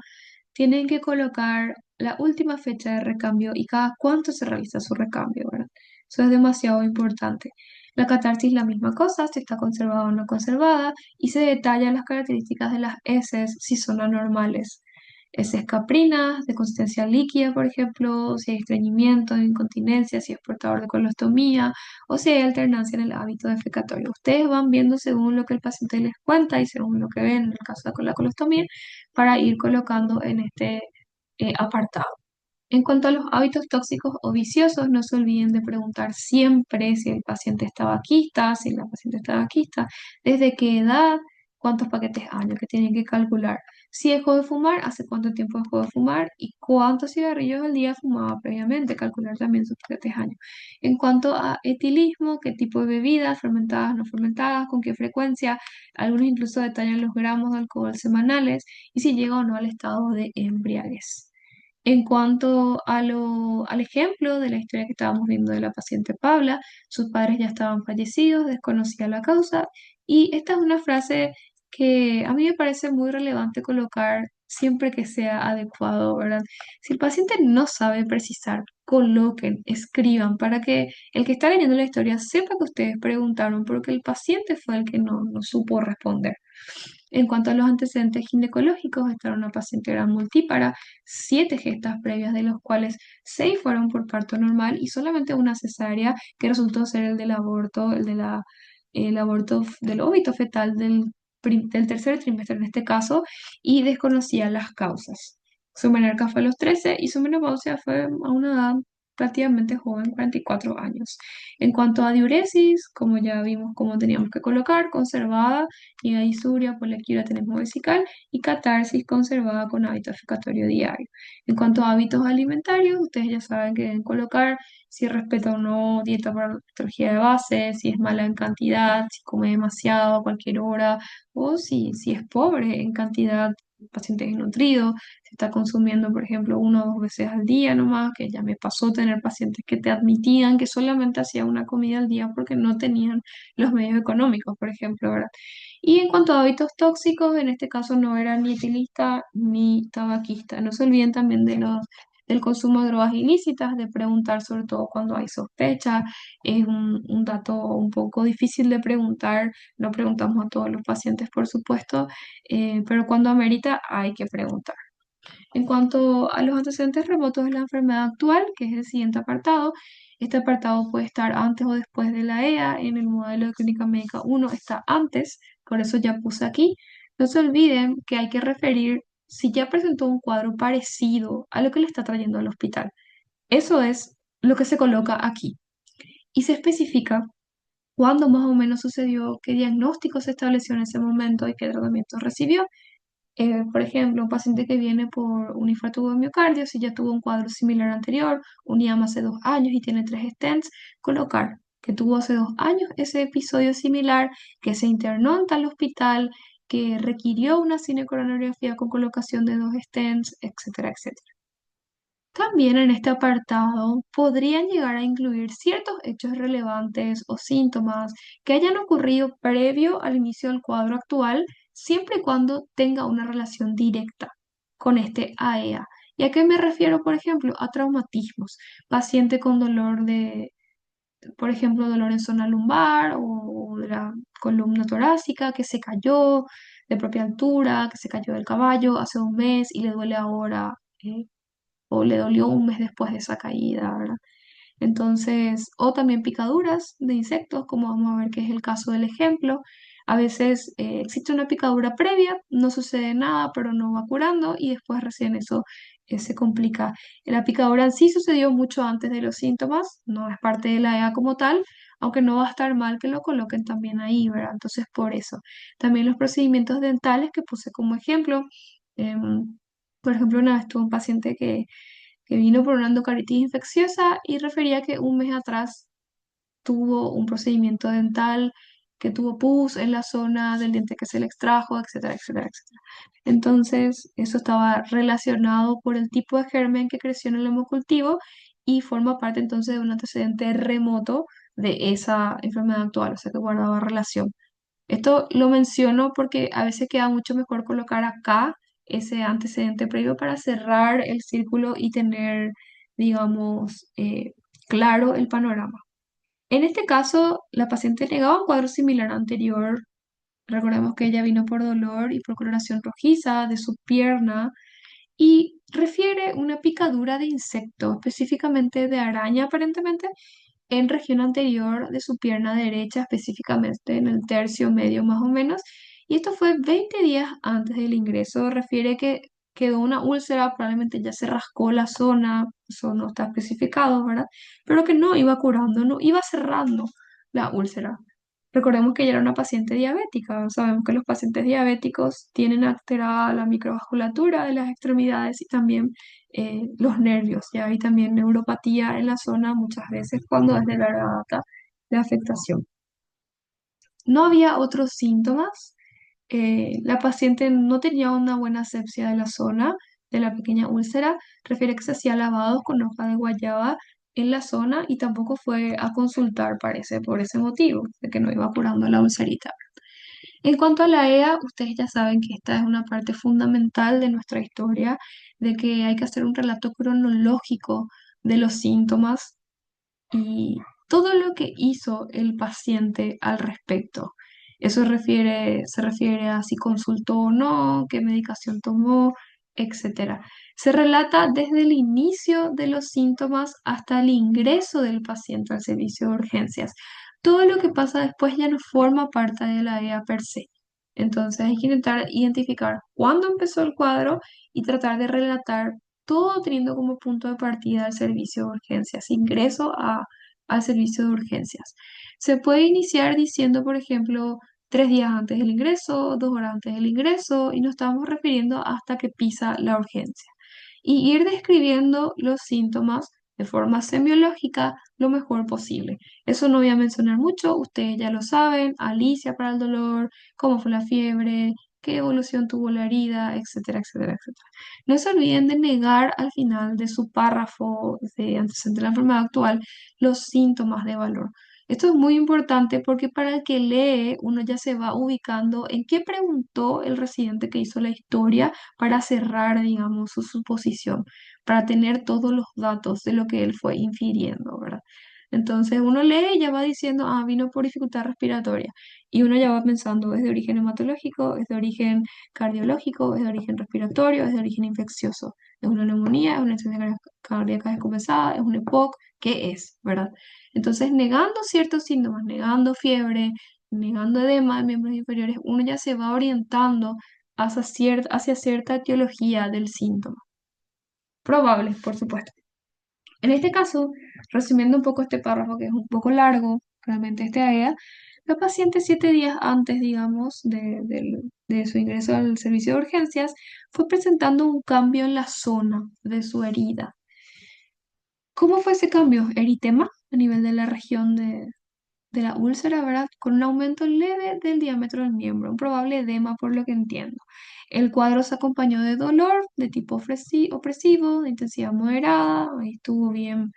Tienen que colocar la última fecha de recambio y cada cuánto se realiza su recambio, ¿verdad? Eso es demasiado importante. La catarsis, la misma cosa, si está conservada o no conservada, y se detallan las características de las heces si son anormales. Heces caprinas, de consistencia líquida, por ejemplo, si hay estreñimiento, incontinencia, si es portador de colostomía o si hay alternancia en el hábito defecatorio. Ustedes van viendo según lo que el paciente les cuenta y según lo que ven en el caso de la colostomía para ir colocando en este apartado. En cuanto a los hábitos tóxicos o viciosos, no se olviden de preguntar siempre si el paciente está vaquista, si la paciente está vaquista, desde qué edad, cuántos paquetes años que tienen que calcular. Si dejó de fumar, hace cuánto tiempo dejó de fumar y cuántos cigarrillos al día fumaba previamente, calcular también sus paquetes años. En cuanto a etilismo, qué tipo de bebidas, fermentadas, no fermentadas, con qué frecuencia, algunos incluso detallan los gramos de alcohol semanales y si llega o no al estado de embriaguez. En cuanto al ejemplo de la historia que estábamos viendo de la paciente Paula, sus padres ya estaban fallecidos, desconocía la causa, y esta es una frase que a mí me parece muy relevante colocar siempre que sea adecuado, ¿verdad? Si el paciente no sabe precisar, coloquen, escriban para que el que está leyendo la historia sepa que ustedes preguntaron, porque el paciente fue el que no supo responder. En cuanto a los antecedentes ginecológicos, esta era una paciente gran multípara, 7 gestas previas, de los cuales 6 fueron por parto normal y solamente una cesárea, que resultó ser el del aborto, el aborto del óbito fetal del tercer trimestre en este caso, y desconocía las causas. Su menarca fue a los 13 y su menopausia fue a una edad relativamente joven, 44 años. En cuanto a diuresis, como ya vimos cómo teníamos que colocar, conservada, y disuria, poliquia, tenesmo vesical y catarsis conservada con hábito defecatorio diario. En cuanto a hábitos alimentarios, ustedes ya saben que deben colocar si respeta o no dieta para la patología de base, si es mala en cantidad, si come demasiado a cualquier hora o si es pobre en cantidad, paciente desnutrido, si está consumiendo, por ejemplo, 1 o 2 veces al día nomás, que ya me pasó tener pacientes que te admitían que solamente hacían una comida al día porque no tenían los medios económicos, por ejemplo, ¿verdad? Y en cuanto a hábitos tóxicos, en este caso no era ni etilista ni tabaquista. No se olviden también del consumo de drogas ilícitas, de preguntar sobre todo cuando hay sospecha. Es un dato un poco difícil de preguntar, no preguntamos a todos los pacientes, por supuesto, pero cuando amerita hay que preguntar. En cuanto a los antecedentes remotos de la enfermedad actual, que es el siguiente apartado, este apartado puede estar antes o después de la EA. En el modelo de clínica médica 1 está antes, por eso ya puse aquí. No se olviden que hay que referir si ya presentó un cuadro parecido a lo que le está trayendo al hospital. Eso es lo que se coloca aquí. Y se especifica cuándo más o menos sucedió, qué diagnóstico se estableció en ese momento y qué tratamiento recibió. Por ejemplo, un paciente que viene por un infarto de miocardio, si ya tuvo un cuadro similar anterior, un IAM hace 2 años y tiene 3 stents, colocar que tuvo hace 2 años ese episodio similar, que se internó en tal hospital, que requirió una cinecoronariografía con colocación de 2 stents, etcétera, etcétera. También en este apartado podrían llegar a incluir ciertos hechos relevantes o síntomas que hayan ocurrido previo al inicio del cuadro actual, siempre y cuando tenga una relación directa con este AEA. ¿Y a qué me refiero, por ejemplo? A traumatismos. Paciente con dolor de, por ejemplo, dolor en zona lumbar o de la columna torácica que se cayó de propia altura, que se cayó del caballo hace un mes y le duele ahora. O le dolió un mes después de esa caída, ¿verdad? Entonces, o también picaduras de insectos, como vamos a ver que es el caso del ejemplo. A veces existe una picadura previa, no sucede nada, pero no va curando y después recién eso se complica. La picadura en sí sucedió mucho antes de los síntomas, no es parte de la EA como tal, aunque no va a estar mal que lo coloquen también ahí, ¿verdad? Entonces, por eso. También los procedimientos dentales que puse como ejemplo. em, por ejemplo, una vez tuve un paciente que vino por una endocaritis infecciosa y refería que un mes atrás tuvo un procedimiento dental, que tuvo pus en la zona del diente que se le extrajo, etcétera, etcétera, etcétera. Entonces, eso estaba relacionado por el tipo de germen que creció en el hemocultivo y forma parte entonces de un antecedente remoto de esa enfermedad actual, o sea que guardaba relación. Esto lo menciono porque a veces queda mucho mejor colocar acá ese antecedente previo para cerrar el círculo y tener, digamos, claro el panorama. En este caso, la paciente negaba un cuadro similar anterior. Recordemos que ella vino por dolor y por coloración rojiza de su pierna y refiere una picadura de insecto, específicamente de araña aparentemente, en región anterior de su pierna derecha, específicamente en el tercio medio más o menos. Y esto fue 20 días antes del ingreso. Refiere que quedó una úlcera, probablemente ya se rascó la zona, eso no está especificado, ¿verdad? Pero que no iba curando, no iba cerrando la úlcera. Recordemos que ella era una paciente diabética. Sabemos que los pacientes diabéticos tienen alterada la microvasculatura de las extremidades y también los nervios. Ya hay también neuropatía en la zona muchas veces cuando es de larga data de afectación. No había otros síntomas. La paciente no tenía una buena asepsia de la zona de la pequeña úlcera. Refiere que se hacía lavados con hoja de guayaba en la zona y tampoco fue a consultar, parece, por ese motivo, de que no iba curando la ulcerita. En cuanto a la EA, ustedes ya saben que esta es una parte fundamental de nuestra historia, de que hay que hacer un relato cronológico de los síntomas y todo lo que hizo el paciente al respecto. Se refiere a si consultó o no, qué medicación tomó, etcétera. Se relata desde el inicio de los síntomas hasta el ingreso del paciente al servicio de urgencias. Todo lo que pasa después ya no forma parte de la EA per se. Entonces hay que intentar identificar cuándo empezó el cuadro y tratar de relatar todo teniendo como punto de partida el servicio de urgencias, ingreso al servicio de urgencias. Se puede iniciar diciendo, por ejemplo, 3 días antes del ingreso, 2 horas antes del ingreso, y nos estamos refiriendo hasta que pisa la urgencia. Y ir describiendo los síntomas de forma semiológica lo mejor posible. Eso no voy a mencionar mucho, ustedes ya lo saben, Alicia para el dolor, cómo fue la fiebre, qué evolución tuvo la herida, etcétera, etcétera, etcétera. No se olviden de negar al final de su párrafo de antecedente de la enfermedad actual los síntomas de valor. Esto es muy importante porque para el que lee, uno ya se va ubicando en qué preguntó el residente que hizo la historia para cerrar, digamos, su suposición, para tener todos los datos de lo que él fue infiriendo, ¿verdad? Entonces uno lee y ya va diciendo, ah, vino por dificultad respiratoria. Y uno ya va pensando, ¿es de origen hematológico? ¿Es de origen cardiológico? ¿Es de origen respiratorio? ¿Es de origen infeccioso? ¿Es una neumonía? ¿Es una insuficiencia cardíaca descompensada? ¿Es un EPOC? ¿Qué es? ¿Verdad? Entonces, negando ciertos síntomas, negando fiebre, negando edema de miembros inferiores, uno ya se va orientando hacia cierta etiología del síntoma. Probable, por supuesto. En este caso, resumiendo un poco este párrafo que es un poco largo, realmente este AEA, la paciente 7 días antes, digamos, de su ingreso al servicio de urgencias, fue presentando un cambio en la zona de su herida. ¿Cómo fue ese cambio? Eritema a nivel de la región de la úlcera, ¿verdad? Con un aumento leve del diámetro del miembro, un probable edema por lo que entiendo. El cuadro se acompañó de dolor de tipo opresivo, de intensidad moderada, ahí estuvo bien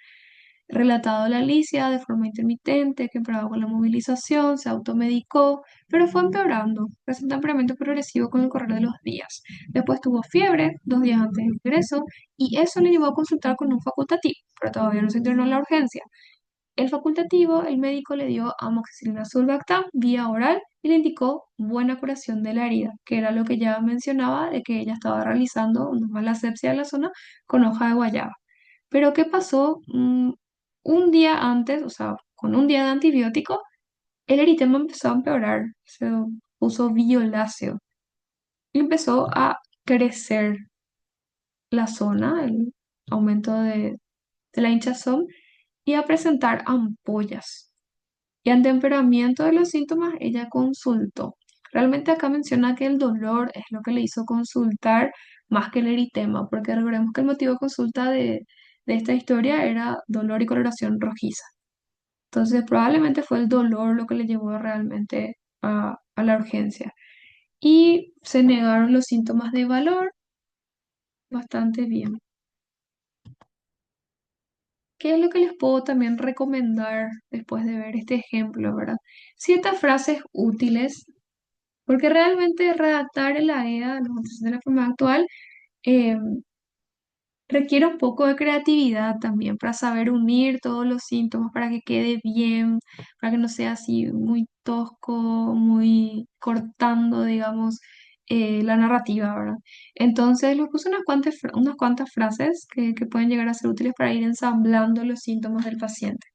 relatado la Alicia de forma intermitente, que empeoraba con la movilización, se automedicó, pero fue empeorando, presenta empeoramiento progresivo con el correr de los días. Después tuvo fiebre 2 días antes del ingreso y eso le llevó a consultar con un facultativo, pero todavía no se internó en la urgencia. El facultativo, el médico le dio amoxicilina sulbactam vía oral y le indicó buena curación de la herida, que era lo que ya mencionaba de que ella estaba realizando una mala asepsia de la zona con hoja de guayaba. Pero ¿qué pasó? Un día antes, o sea, con un día de antibiótico, el eritema empezó a empeorar, se puso violáceo y empezó a crecer la zona, el aumento de la hinchazón y a presentar ampollas. Y ante empeoramiento de los síntomas, ella consultó. Realmente acá menciona que el dolor es lo que le hizo consultar más que el eritema, porque recordemos que el motivo de consulta de esta historia era dolor y coloración rojiza. Entonces, probablemente fue el dolor lo que le llevó realmente a la urgencia. Y se negaron los síntomas de valor bastante bien. ¿Qué es lo que les puedo también recomendar después de ver este ejemplo, verdad? Ciertas frases útiles, porque realmente redactar en la EA, los antecedentes de la forma actual, eh, requiere un poco de creatividad también para saber unir todos los síntomas, para que quede bien, para que no sea así muy tosco, muy cortando, digamos, la narrativa, ¿verdad? Entonces, les puse unas cuantas frases que pueden llegar a ser útiles para ir ensamblando los síntomas del paciente.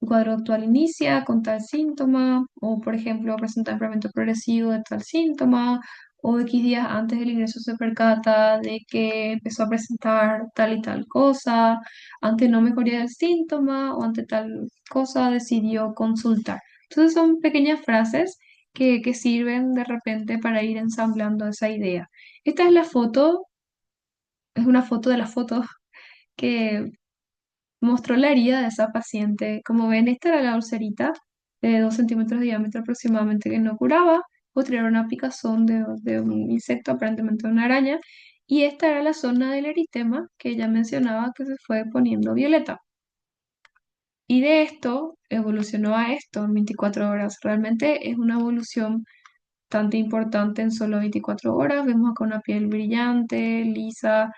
El cuadro actual inicia con tal síntoma, o por ejemplo, presenta incremento progresivo de tal síntoma, o X días antes del ingreso se percata de que empezó a presentar tal y tal cosa, ante no mejoría del síntoma o ante tal cosa decidió consultar. Entonces son pequeñas frases que sirven de repente para ir ensamblando esa idea. Esta es la foto, es una foto de la foto que mostró la herida de esa paciente. Como ven, esta era la ulcerita de 2 centímetros de diámetro aproximadamente que no curaba. Posterior a una picazón de un insecto, aparentemente una araña. Y esta era la zona del eritema que ella mencionaba que se fue poniendo violeta. Y de esto evolucionó a esto en 24 horas. Realmente es una evolución bastante importante en solo 24 horas. Vemos acá una piel brillante, lisa,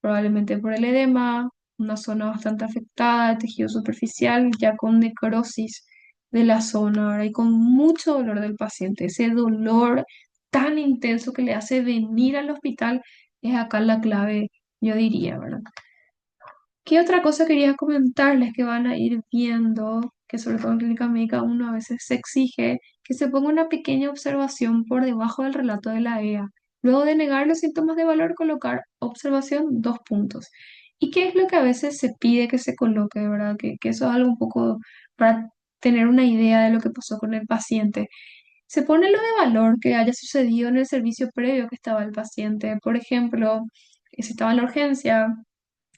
probablemente por el edema, una zona bastante afectada, tejido superficial, ya con necrosis de la zona, ¿verdad? Y con mucho dolor del paciente. Ese dolor tan intenso que le hace venir al hospital es acá la clave, yo diría, ¿verdad? ¿Qué otra cosa quería comentarles que van a ir viendo? Que sobre todo en clínica médica uno a veces se exige que se ponga una pequeña observación por debajo del relato de la EA. Luego de negar los síntomas de valor, colocar observación, dos puntos. ¿Y qué es lo que a veces se pide que se coloque, verdad? Que eso es algo un poco para tener una idea de lo que pasó con el paciente. Se pone lo de valor que haya sucedido en el servicio previo que estaba el paciente. Por ejemplo, si estaba en la urgencia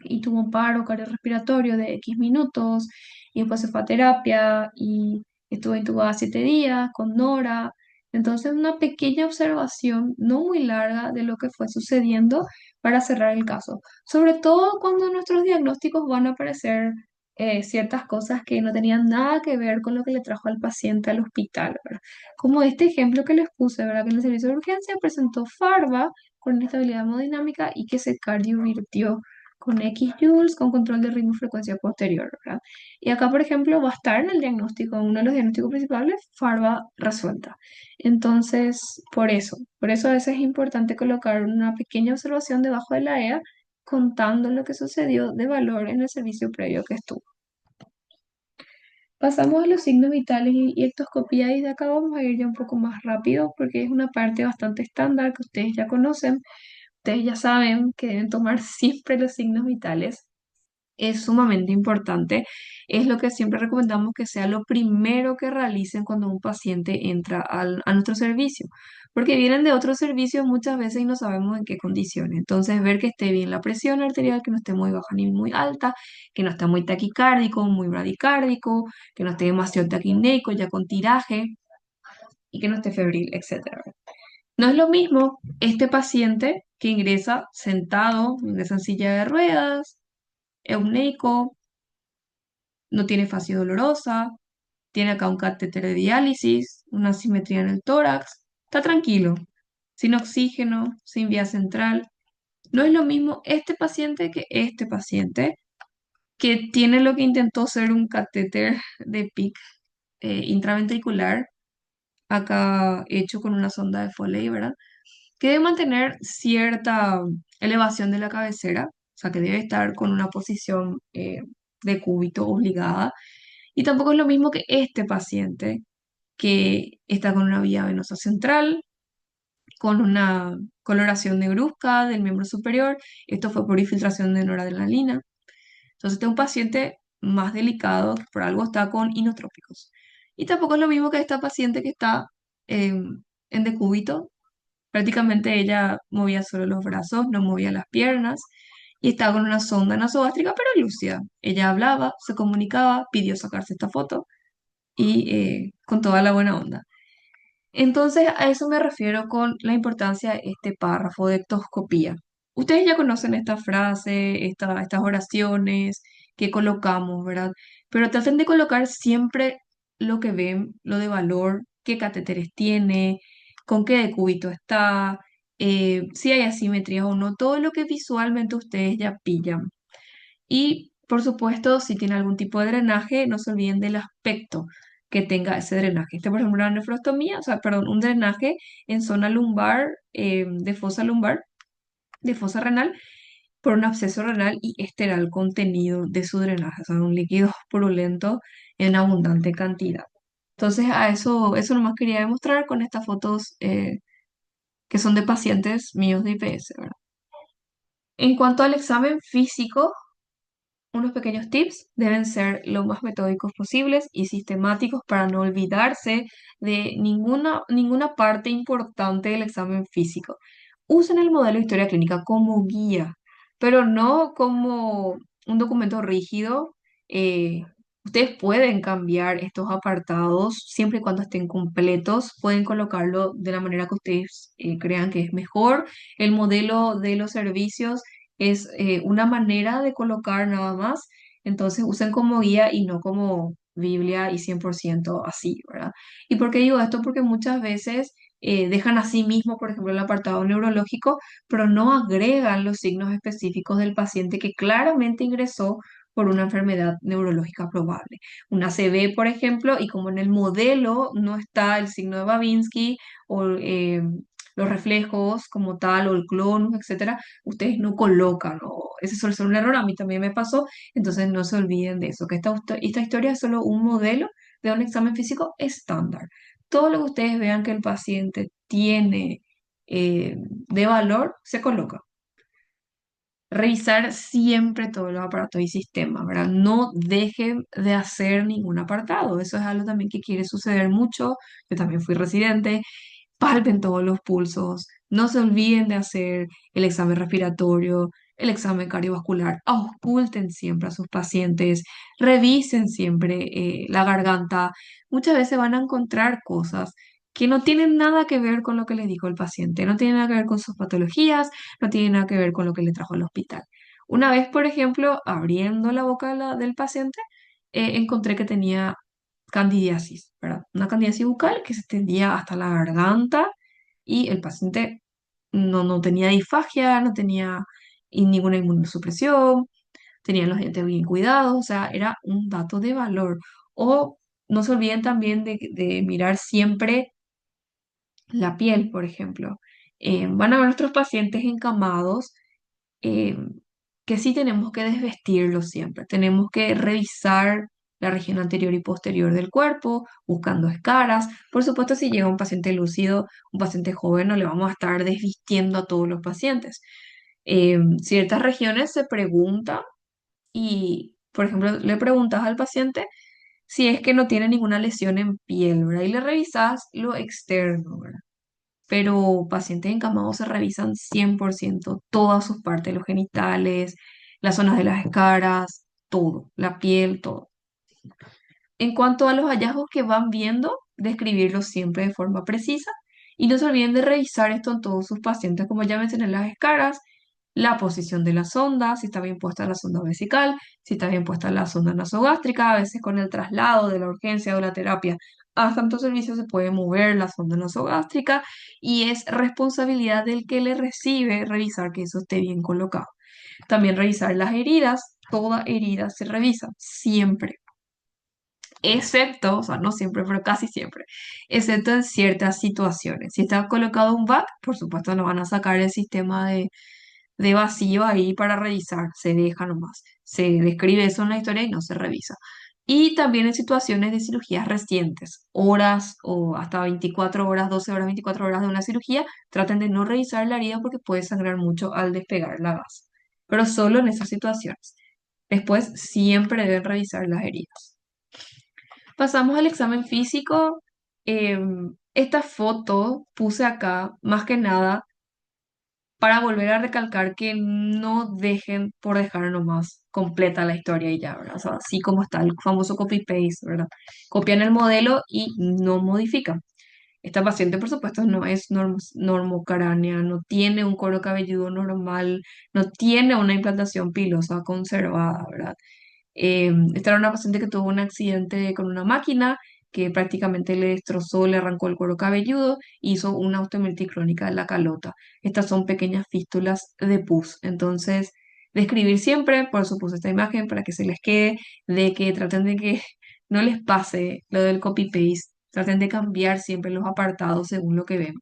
y tuvo un paro cardiorrespiratorio de X minutos y después se fue a terapia y estuvo intubada 7 días con Nora. Entonces, una pequeña observación, no muy larga, de lo que fue sucediendo para cerrar el caso. Sobre todo cuando en nuestros diagnósticos van a aparecer ciertas cosas que no tenían nada que ver con lo que le trajo al paciente al hospital, ¿verdad? Como este ejemplo que les puse, ¿verdad? Que en el servicio de urgencia presentó FARVA con inestabilidad hemodinámica y que se cardiovirtió con X joules con control de ritmo y frecuencia posterior, ¿verdad? Y acá, por ejemplo, va a estar en el diagnóstico, uno de los diagnósticos principales, FARVA resuelta. Entonces, por eso a veces es importante colocar una pequeña observación debajo de la EA contando lo que sucedió de valor en el servicio previo que estuvo. Pasamos a los signos vitales y ectoscopía y de acá vamos a ir ya un poco más rápido porque es una parte bastante estándar que ustedes ya conocen. Ustedes ya saben que deben tomar siempre los signos vitales, es sumamente importante. Es lo que siempre recomendamos que sea lo primero que realicen cuando un paciente entra a nuestro servicio, porque vienen de otros servicios muchas veces y no sabemos en qué condiciones. Entonces, ver que esté bien la presión arterial, que no esté muy baja ni muy alta, que no esté muy taquicárdico, muy bradicárdico, que no esté demasiado taquineico, ya con tiraje y que no esté febril, etcétera. No es lo mismo este paciente que ingresa sentado, ingresa en silla de ruedas, euneico, no tiene fascia dolorosa, tiene acá un catéter de diálisis, una asimetría en el tórax, está tranquilo, sin oxígeno, sin vía central. No es lo mismo este paciente que este paciente que tiene lo que intentó ser un catéter de PIC intraventricular, acá hecho con una sonda de Foley, ¿verdad? Que debe mantener cierta elevación de la cabecera, o sea, que debe estar con una posición de cúbito obligada. Y tampoco es lo mismo que este paciente que está con una vía venosa central, con una coloración negruzca del miembro superior. Esto fue por infiltración de noradrenalina. Entonces, este es un paciente más delicado, que por algo está con inotrópicos. Y tampoco es lo mismo que esta paciente que está en decúbito. Prácticamente ella movía solo los brazos, no movía las piernas y estaba con una sonda nasogástrica, pero lúcida. Ella hablaba, se comunicaba, pidió sacarse esta foto y con toda la buena onda. Entonces, a eso me refiero con la importancia de este párrafo de ectoscopía. Ustedes ya conocen esta frase, estas oraciones que colocamos, ¿verdad? Pero traten de colocar siempre lo que ven, lo de valor, qué catéteres tiene, con qué decúbito está, si hay asimetrías o no, todo lo que visualmente ustedes ya pillan. Y, por supuesto, si tiene algún tipo de drenaje, no se olviden del aspecto que tenga ese drenaje. Este, por ejemplo, una nefrostomía, o sea, perdón, un drenaje en zona lumbar, de fosa renal, por un absceso renal y este era el contenido de su drenaje, o sea, un líquido purulento en abundante cantidad. Entonces, eso nomás quería demostrar con estas fotos que son de pacientes míos de IPS, ¿verdad? En cuanto al examen físico, unos pequeños tips deben ser lo más metódicos posibles y sistemáticos para no olvidarse de ninguna parte importante del examen físico. Usen el modelo de historia clínica como guía, pero no como un documento rígido. Eh, Ustedes pueden cambiar estos apartados siempre y cuando estén completos. Pueden colocarlo de la manera que ustedes crean que es mejor. El modelo de los servicios es una manera de colocar nada más, entonces usen como guía y no como Biblia y 100% así, ¿verdad? ¿Y por qué digo esto? Porque muchas veces dejan así mismo, por ejemplo, el apartado neurológico, pero no agregan los signos específicos del paciente que claramente ingresó por una enfermedad neurológica probable. Una ACV, por ejemplo, y como en el modelo no está el signo de Babinski o los reflejos como tal, o el clonus, etcétera, ustedes no colocan, o ese suele ser un error, a mí también me pasó, entonces no se olviden de eso, que esta historia es solo un modelo de un examen físico estándar. Todo lo que ustedes vean que el paciente tiene de valor, se coloca. Revisar siempre todos los aparatos y sistemas, ¿verdad? No dejen de hacer ningún apartado. Eso es algo también que quiere suceder mucho. Yo también fui residente. Palpen todos los pulsos. No se olviden de hacer el examen respiratorio, el examen cardiovascular. Ausculten siempre a sus pacientes. Revisen siempre la garganta. Muchas veces van a encontrar cosas que no tienen nada que ver con lo que les dijo el paciente. No tienen nada que ver con sus patologías, no tiene nada que ver con lo que le trajo al hospital. Una vez, por ejemplo, abriendo la boca del paciente, encontré que tenía candidiasis, ¿verdad? Una candidiasis bucal que se extendía hasta la garganta y el paciente no tenía disfagia, no tenía ninguna inmunosupresión, tenía los dientes bien cuidados, o sea, era un dato de valor. O no se olviden también de mirar siempre la piel, por ejemplo. Van a ver nuestros pacientes encamados, eh, que sí tenemos que desvestirlos siempre. Tenemos que revisar la región anterior y posterior del cuerpo, buscando escaras. Por supuesto, si llega un paciente lúcido, un paciente joven, no le vamos a estar desvistiendo a todos los pacientes. Ciertas regiones se pregunta y, por ejemplo, le preguntas al paciente si es que no tiene ninguna lesión en piel, ¿verdad? Y le revisas lo externo, ¿verdad? Pero pacientes encamados se revisan 100% todas sus partes, los genitales, las zonas de las caras, todo, la piel, todo. En cuanto a los hallazgos que van viendo, describirlos siempre de forma precisa y no se olviden de revisar esto en todos sus pacientes, como ya mencioné, las escaras, la posición de la sonda, si está bien puesta la sonda vesical, si está bien puesta la sonda nasogástrica, a veces con el traslado de la urgencia o la terapia a tantos servicios se puede mover la sonda nasogástrica y es responsabilidad del que le recibe revisar que eso esté bien colocado. También revisar las heridas, toda herida se revisa, siempre excepto, o sea, no siempre, pero casi siempre, excepto en ciertas situaciones. Si está colocado un back, por supuesto no van a sacar el sistema de vacío ahí para revisar, se deja nomás. Se describe eso en la historia y no se revisa. Y también en situaciones de cirugías recientes, horas o hasta 24 horas, 12 horas, 24 horas de una cirugía, traten de no revisar la herida porque puede sangrar mucho al despegar la gasa. Pero solo en esas situaciones. Después siempre deben revisar las heridas. Pasamos al examen físico. Esta foto puse acá más que nada para volver a recalcar que no dejen por dejar nomás completa la historia y ya, ¿verdad? O sea, así como está el famoso copy-paste, ¿verdad? Copian el modelo y no modifican. Esta paciente, por supuesto, no es normocránea, no tiene un cuero cabelludo normal, no tiene una implantación pilosa conservada, ¿verdad? Esta era una paciente que tuvo un accidente con una máquina que prácticamente le destrozó, le arrancó el cuero cabelludo, hizo una osteomielitis crónica de la calota. Estas son pequeñas fístulas de pus. Entonces, describir siempre, por eso puse esta imagen para que se les quede, de que traten de que no les pase lo del copy-paste, traten de cambiar siempre los apartados según lo que ven.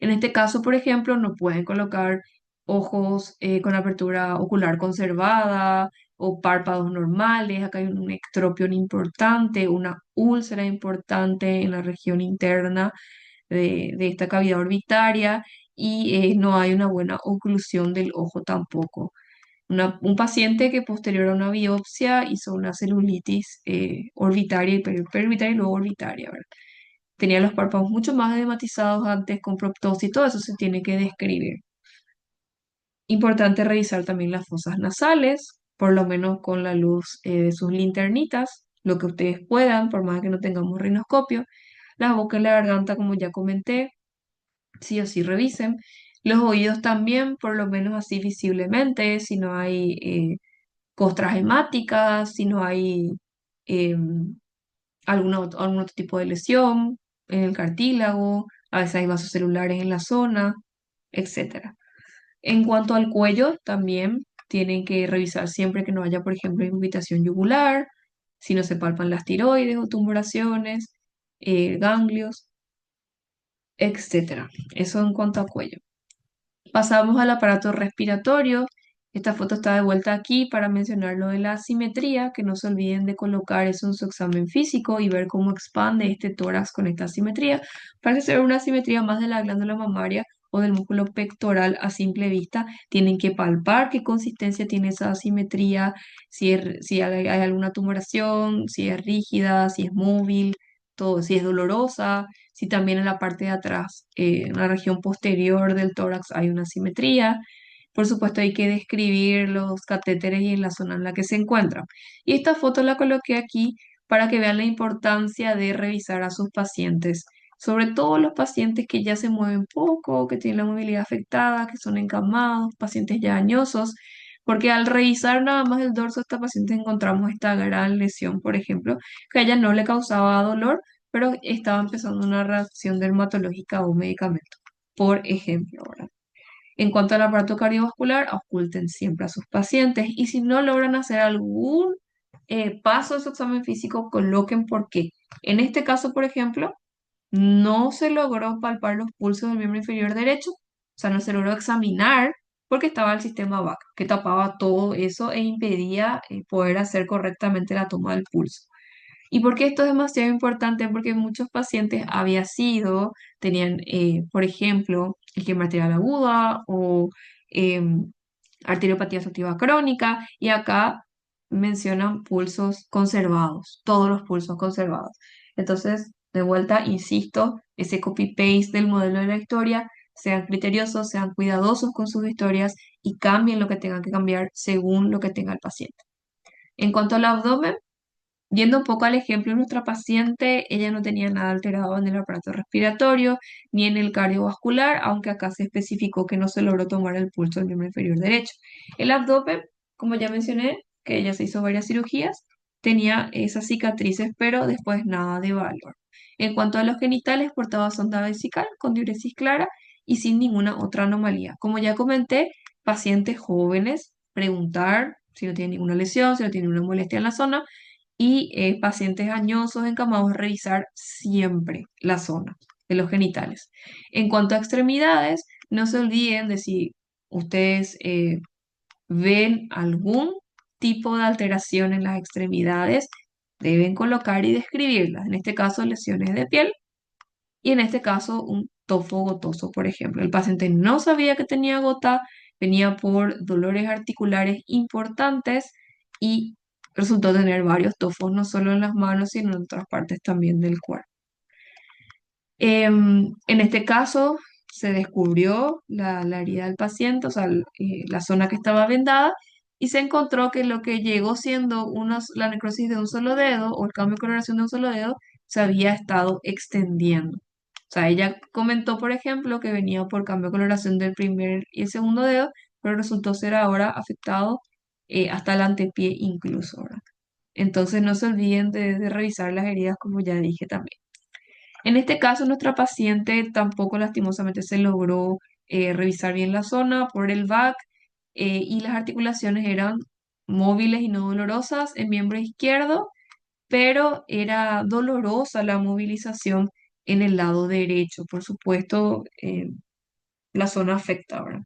En este caso, por ejemplo, no pueden colocar ojos con apertura ocular conservada o párpados normales. Acá hay un ectropión importante, una úlcera importante en la región interna de esta cavidad orbitaria y no hay una buena oclusión del ojo tampoco. Un paciente que posterior a una biopsia hizo una celulitis orbitaria y perorbitaria y luego orbitaria, ¿verdad? Tenía los párpados mucho más edematizados antes con proptosis, todo eso se tiene que describir. Importante revisar también las fosas nasales, por lo menos con la luz de sus linternitas, lo que ustedes puedan, por más que no tengamos rinoscopio. La boca y la garganta, como ya comenté, sí o sí revisen. Los oídos también, por lo menos así visiblemente, si no hay costras hemáticas, si no hay em, algún otro tipo de lesión en el cartílago, a veces hay vasos celulares en la zona, etcétera. En cuanto al cuello, también tienen que revisar siempre que no haya, por ejemplo, irritación yugular, si no se palpan las tiroides o tumoraciones, ganglios, etcétera. Eso en cuanto a cuello. Pasamos al aparato respiratorio. Esta foto está de vuelta aquí para mencionar lo de la asimetría, que no se olviden de colocar eso en su examen físico y ver cómo expande este tórax con esta asimetría. Parece ser una asimetría más de la glándula mamaria debajo del músculo pectoral a simple vista. Tienen que palpar qué consistencia tiene esa asimetría, si hay alguna tumoración, si es rígida, si es móvil, todo, si es dolorosa, si también en la parte de atrás, en la región posterior del tórax hay una asimetría. Por supuesto, hay que describir los catéteres y en la zona en la que se encuentran. Y esta foto la coloqué aquí para que vean la importancia de revisar a sus pacientes, sobre todo los pacientes que ya se mueven poco, que tienen la movilidad afectada, que son encamados, pacientes ya añosos, porque al revisar nada más el dorso de esta paciente encontramos esta gran lesión, por ejemplo, que a ella no le causaba dolor, pero estaba empezando una reacción dermatológica a un medicamento, por ejemplo, ¿verdad? En cuanto al aparato cardiovascular, oculten siempre a sus pacientes y si no logran hacer algún paso de su examen físico, coloquen por qué. En este caso, por ejemplo, no se logró palpar los pulsos del miembro inferior derecho, o sea, no se logró examinar porque estaba el sistema VAC, que tapaba todo eso e impedía poder hacer correctamente la toma del pulso. ¿Y por qué esto es demasiado importante? Porque muchos pacientes había sido, tenían, por ejemplo, isquemia arterial aguda o arteriopatía obstructiva crónica, y acá mencionan pulsos conservados, todos los pulsos conservados. Entonces, de vuelta, insisto, ese copy-paste del modelo de la historia, sean criteriosos, sean cuidadosos con sus historias y cambien lo que tengan que cambiar según lo que tenga el paciente. En cuanto al abdomen, yendo un poco al ejemplo de nuestra paciente, ella no tenía nada alterado en el aparato respiratorio ni en el cardiovascular, aunque acá se especificó que no se logró tomar el pulso del miembro inferior derecho. El abdomen, como ya mencioné, que ella se hizo varias cirugías, tenía esas cicatrices, pero después nada de valor. En cuanto a los genitales, portaba sonda vesical con diuresis clara y sin ninguna otra anomalía. Como ya comenté, pacientes jóvenes, preguntar si no tienen ninguna lesión, si no tienen ninguna molestia en la zona y pacientes añosos encamados, revisar siempre la zona de los genitales. En cuanto a extremidades, no se olviden de si ustedes ven algún tipo de alteración en las extremidades, deben colocar y describirlas. En este caso, lesiones de piel y en este caso, un tofo gotoso, por ejemplo. El paciente no sabía que tenía gota, venía por dolores articulares importantes y resultó tener varios tofos, no solo en las manos, sino en otras partes también del cuerpo. En este caso, se descubrió la herida del paciente, o sea, la zona que estaba vendada, y se encontró que lo que llegó siendo la necrosis de un solo dedo o el cambio de coloración de un solo dedo se había estado extendiendo. O sea, ella comentó, por ejemplo, que venía por cambio de coloración del primer y el segundo dedo, pero resultó ser ahora afectado hasta el antepié incluso, ¿verdad? Entonces no se olviden de revisar las heridas, como ya dije también. En este caso, nuestra paciente tampoco lastimosamente se logró revisar bien la zona por el VAC y las articulaciones eran móviles y no dolorosas en miembro izquierdo, pero era dolorosa la movilización en el lado derecho. Por supuesto, la zona afecta, ¿verdad?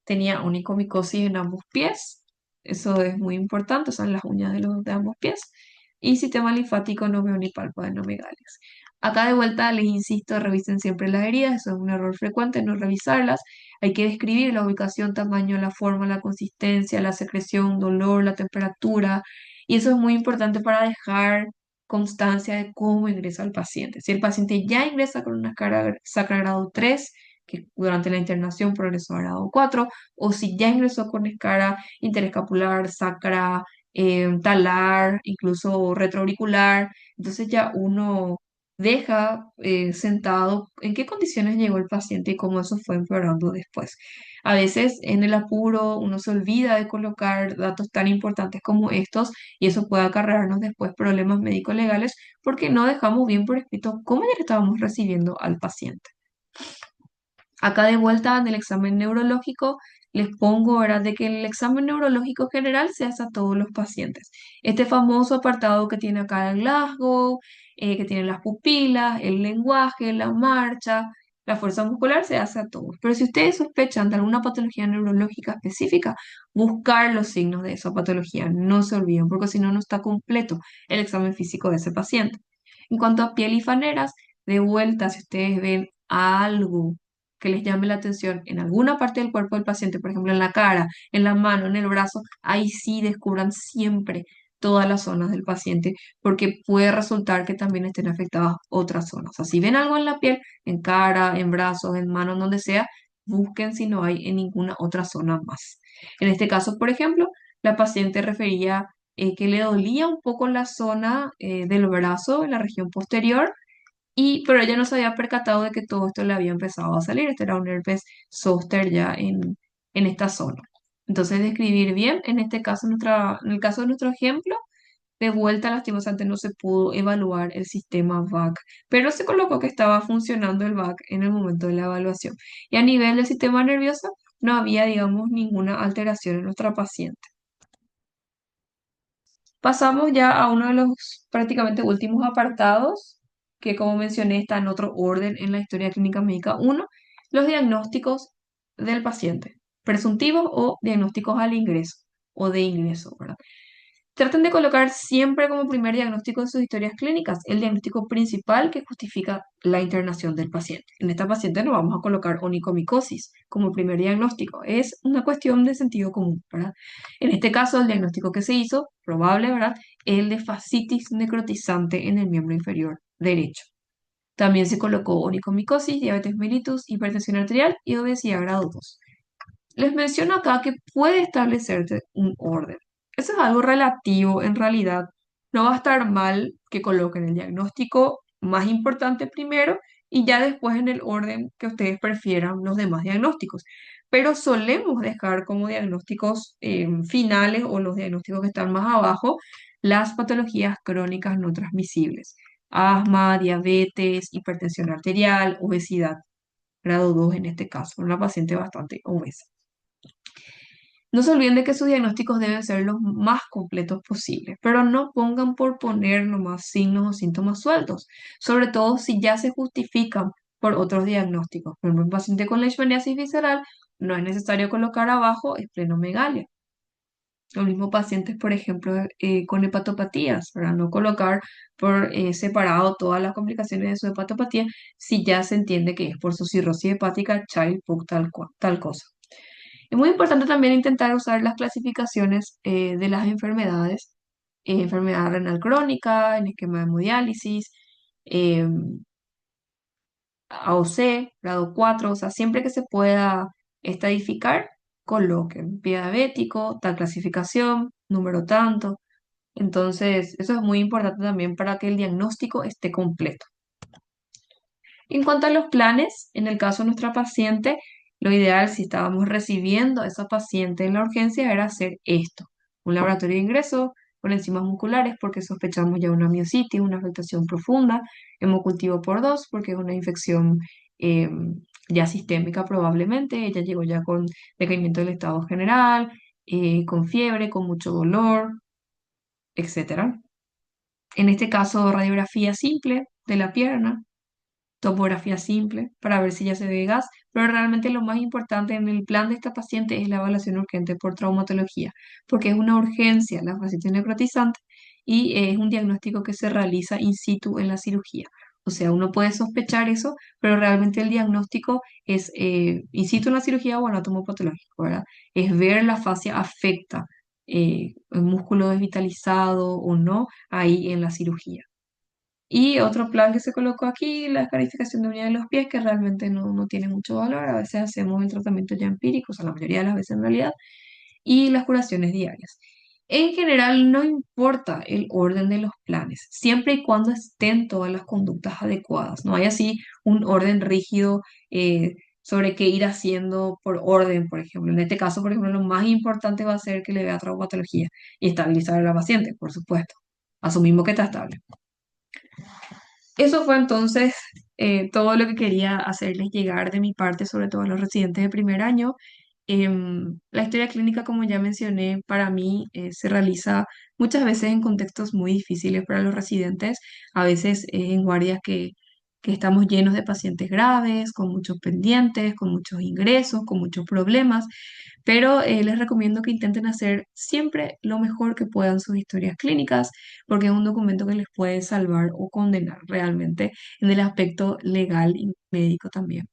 Tenía onicomicosis en ambos pies, eso es muy importante, o sea, en las uñas de ambos pies, y sistema linfático no veo ni palpoadenomegalias. Acá de vuelta les insisto, revisen siempre las heridas, eso es un error frecuente, no revisarlas. Hay que describir la ubicación, tamaño, la forma, la consistencia, la secreción, dolor, la temperatura, y eso es muy importante para dejar constancia de cómo ingresa el paciente. Si el paciente ya ingresa con una cara sacra grado 3, que durante la internación progresó a grado 4, o si ya ingresó con escara interescapular, sacra, talar, incluso retroauricular, entonces ya uno deja sentado en qué condiciones llegó el paciente y cómo eso fue empeorando después. A veces en el apuro uno se olvida de colocar datos tan importantes como estos y eso puede acarrearnos después problemas médicos legales porque no dejamos bien por escrito cómo ya le estábamos recibiendo al paciente. Acá de vuelta en el examen neurológico, les pongo ahora de que el examen neurológico general se hace a todos los pacientes. Este famoso apartado que tiene acá el Glasgow, que tiene las pupilas, el lenguaje, la marcha, la fuerza muscular, se hace a todos. Pero si ustedes sospechan de alguna patología neurológica específica, buscar los signos de esa patología, no se olviden, porque si no, no está completo el examen físico de ese paciente. En cuanto a piel y faneras, de vuelta, si ustedes ven algo que les llame la atención en alguna parte del cuerpo del paciente, por ejemplo, en la cara, en la mano, en el brazo, ahí sí descubran siempre todas las zonas del paciente, porque puede resultar que también estén afectadas otras zonas. O sea, si ven algo en la piel, en cara, en brazos, en manos, donde sea, busquen si no hay en ninguna otra zona más. En este caso, por ejemplo, la paciente refería que le dolía un poco la zona del brazo, en la región posterior, pero ella no se había percatado de que todo esto le había empezado a salir. Este era un herpes zóster ya en esta zona. Entonces, describir bien, en este caso, en el caso de nuestro ejemplo, de vuelta, lastimosamente no se pudo evaluar el sistema VAC, pero se colocó que estaba funcionando el VAC en el momento de la evaluación. Y a nivel del sistema nervioso, no había, digamos, ninguna alteración en nuestra paciente. Pasamos ya a uno de los prácticamente últimos apartados, que como mencioné está en otro orden en la historia clínica médica. Uno, los diagnósticos del paciente, presuntivos o diagnósticos al ingreso o de ingreso, ¿verdad? Traten de colocar siempre como primer diagnóstico de sus historias clínicas el diagnóstico principal que justifica la internación del paciente. En esta paciente no vamos a colocar onicomicosis como primer diagnóstico. Es una cuestión de sentido común, ¿verdad? En este caso, el diagnóstico que se hizo, probable, ¿verdad? El de fascitis necrotizante en el miembro inferior derecho. También se colocó onicomicosis, diabetes mellitus, hipertensión arterial y obesidad grado 2. Les menciono acá que puede establecerse un orden. Eso es algo relativo, en realidad. No va a estar mal que coloquen el diagnóstico más importante primero y ya después en el orden que ustedes prefieran los demás diagnósticos. Pero solemos dejar como diagnósticos finales o los diagnósticos que están más abajo las patologías crónicas no transmisibles. Asma, diabetes, hipertensión arterial, obesidad, grado 2 en este caso, una paciente bastante obesa. No se olviden de que sus diagnósticos deben ser los más completos posibles, pero no pongan por poner nomás signos o síntomas sueltos, sobre todo si ya se justifican por otros diagnósticos. Por ejemplo, un paciente con leishmaniasis visceral no es necesario colocar abajo esplenomegalia. Los mismos pacientes, por ejemplo, con hepatopatías, para no colocar por separado todas las complicaciones de su hepatopatía, si ya se entiende que es por su cirrosis hepática, Child-Pugh, tal cosa. Es muy importante también intentar usar las clasificaciones de las enfermedades, enfermedad renal crónica, en esquema de hemodiálisis, eh, AOC, grado 4, o sea, siempre que se pueda estadificar, coloquen pie diabético, tal clasificación, número tanto. Entonces, eso es muy importante también para que el diagnóstico esté completo. En cuanto a los planes, en el caso de nuestra paciente, lo ideal si estábamos recibiendo a esa paciente en la urgencia era hacer esto: un laboratorio de ingreso con enzimas musculares porque sospechamos ya una miositis, una afectación profunda, hemocultivo por 2 porque es una infección eh, ya sistémica probablemente. Ella llegó ya con decaimiento del estado general, con fiebre, con mucho dolor, etcétera. En este caso, radiografía simple de la pierna, topografía simple para ver si ya se ve gas, pero realmente lo más importante en el plan de esta paciente es la evaluación urgente por traumatología, porque es una urgencia la fascitis necrotizante y es un diagnóstico que se realiza in situ en la cirugía. O sea, uno puede sospechar eso, pero realmente el diagnóstico es in situ en la cirugía o anatomopatológico, ¿verdad? Es ver la fascia afecta el músculo desvitalizado o no ahí en la cirugía. Y otro plan que se colocó aquí, la escarificación de uñas de los pies, que realmente no tiene mucho valor. A veces hacemos el tratamiento ya empírico, o sea, la mayoría de las veces en realidad, y las curaciones diarias. En general, no importa el orden de los planes, siempre y cuando estén todas las conductas adecuadas. No hay así un orden rígido sobre qué ir haciendo por orden, por ejemplo. En este caso, por ejemplo, lo más importante va a ser que le vea traumatología y estabilizar a la paciente, por supuesto. Asumimos que está estable. Eso fue entonces todo lo que quería hacerles llegar de mi parte, sobre todo a los residentes de primer año. La historia clínica, como ya mencioné, para mí se realiza muchas veces en contextos muy difíciles para los residentes, a veces en guardias que estamos llenos de pacientes graves, con muchos pendientes, con muchos ingresos, con muchos problemas, pero les recomiendo que intenten hacer siempre lo mejor que puedan sus historias clínicas, porque es un documento que les puede salvar o condenar realmente en el aspecto legal y médico también.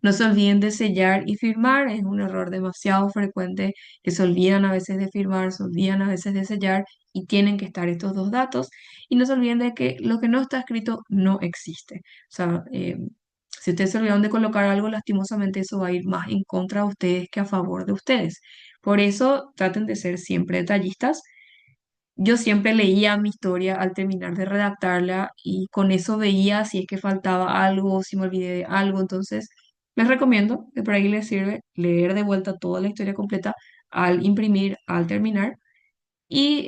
No se olviden de sellar y firmar, es un error demasiado frecuente que se olvidan a veces de firmar, se olvidan a veces de sellar y tienen que estar estos dos datos. Y no se olviden de que lo que no está escrito no existe. O sea, si ustedes se olvidaron de colocar algo, lastimosamente eso va a ir más en contra de ustedes que a favor de ustedes. Por eso traten de ser siempre detallistas. Yo siempre leía mi historia al terminar de redactarla y con eso veía si es que faltaba algo, si me olvidé de algo. Entonces, les recomiendo que por ahí les sirve leer de vuelta toda la historia completa al imprimir, al terminar. Y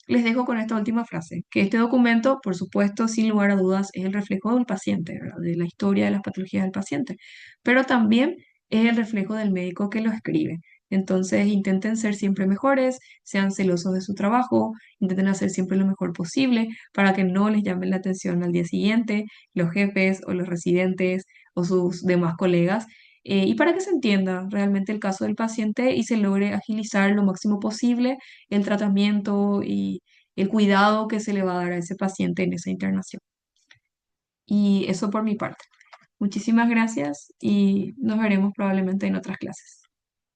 les dejo con esta última frase, que este documento, por supuesto, sin lugar a dudas, es el reflejo del paciente, ¿verdad? De la historia de las patologías del paciente, pero también es el reflejo del médico que lo escribe. Entonces, intenten ser siempre mejores, sean celosos de su trabajo, intenten hacer siempre lo mejor posible para que no les llamen la atención al día siguiente los jefes o los residentes o sus demás colegas y para que se entienda realmente el caso del paciente y se logre agilizar lo máximo posible el tratamiento y el cuidado que se le va a dar a ese paciente en esa internación. Y eso por mi parte. Muchísimas gracias y nos veremos probablemente en otras clases.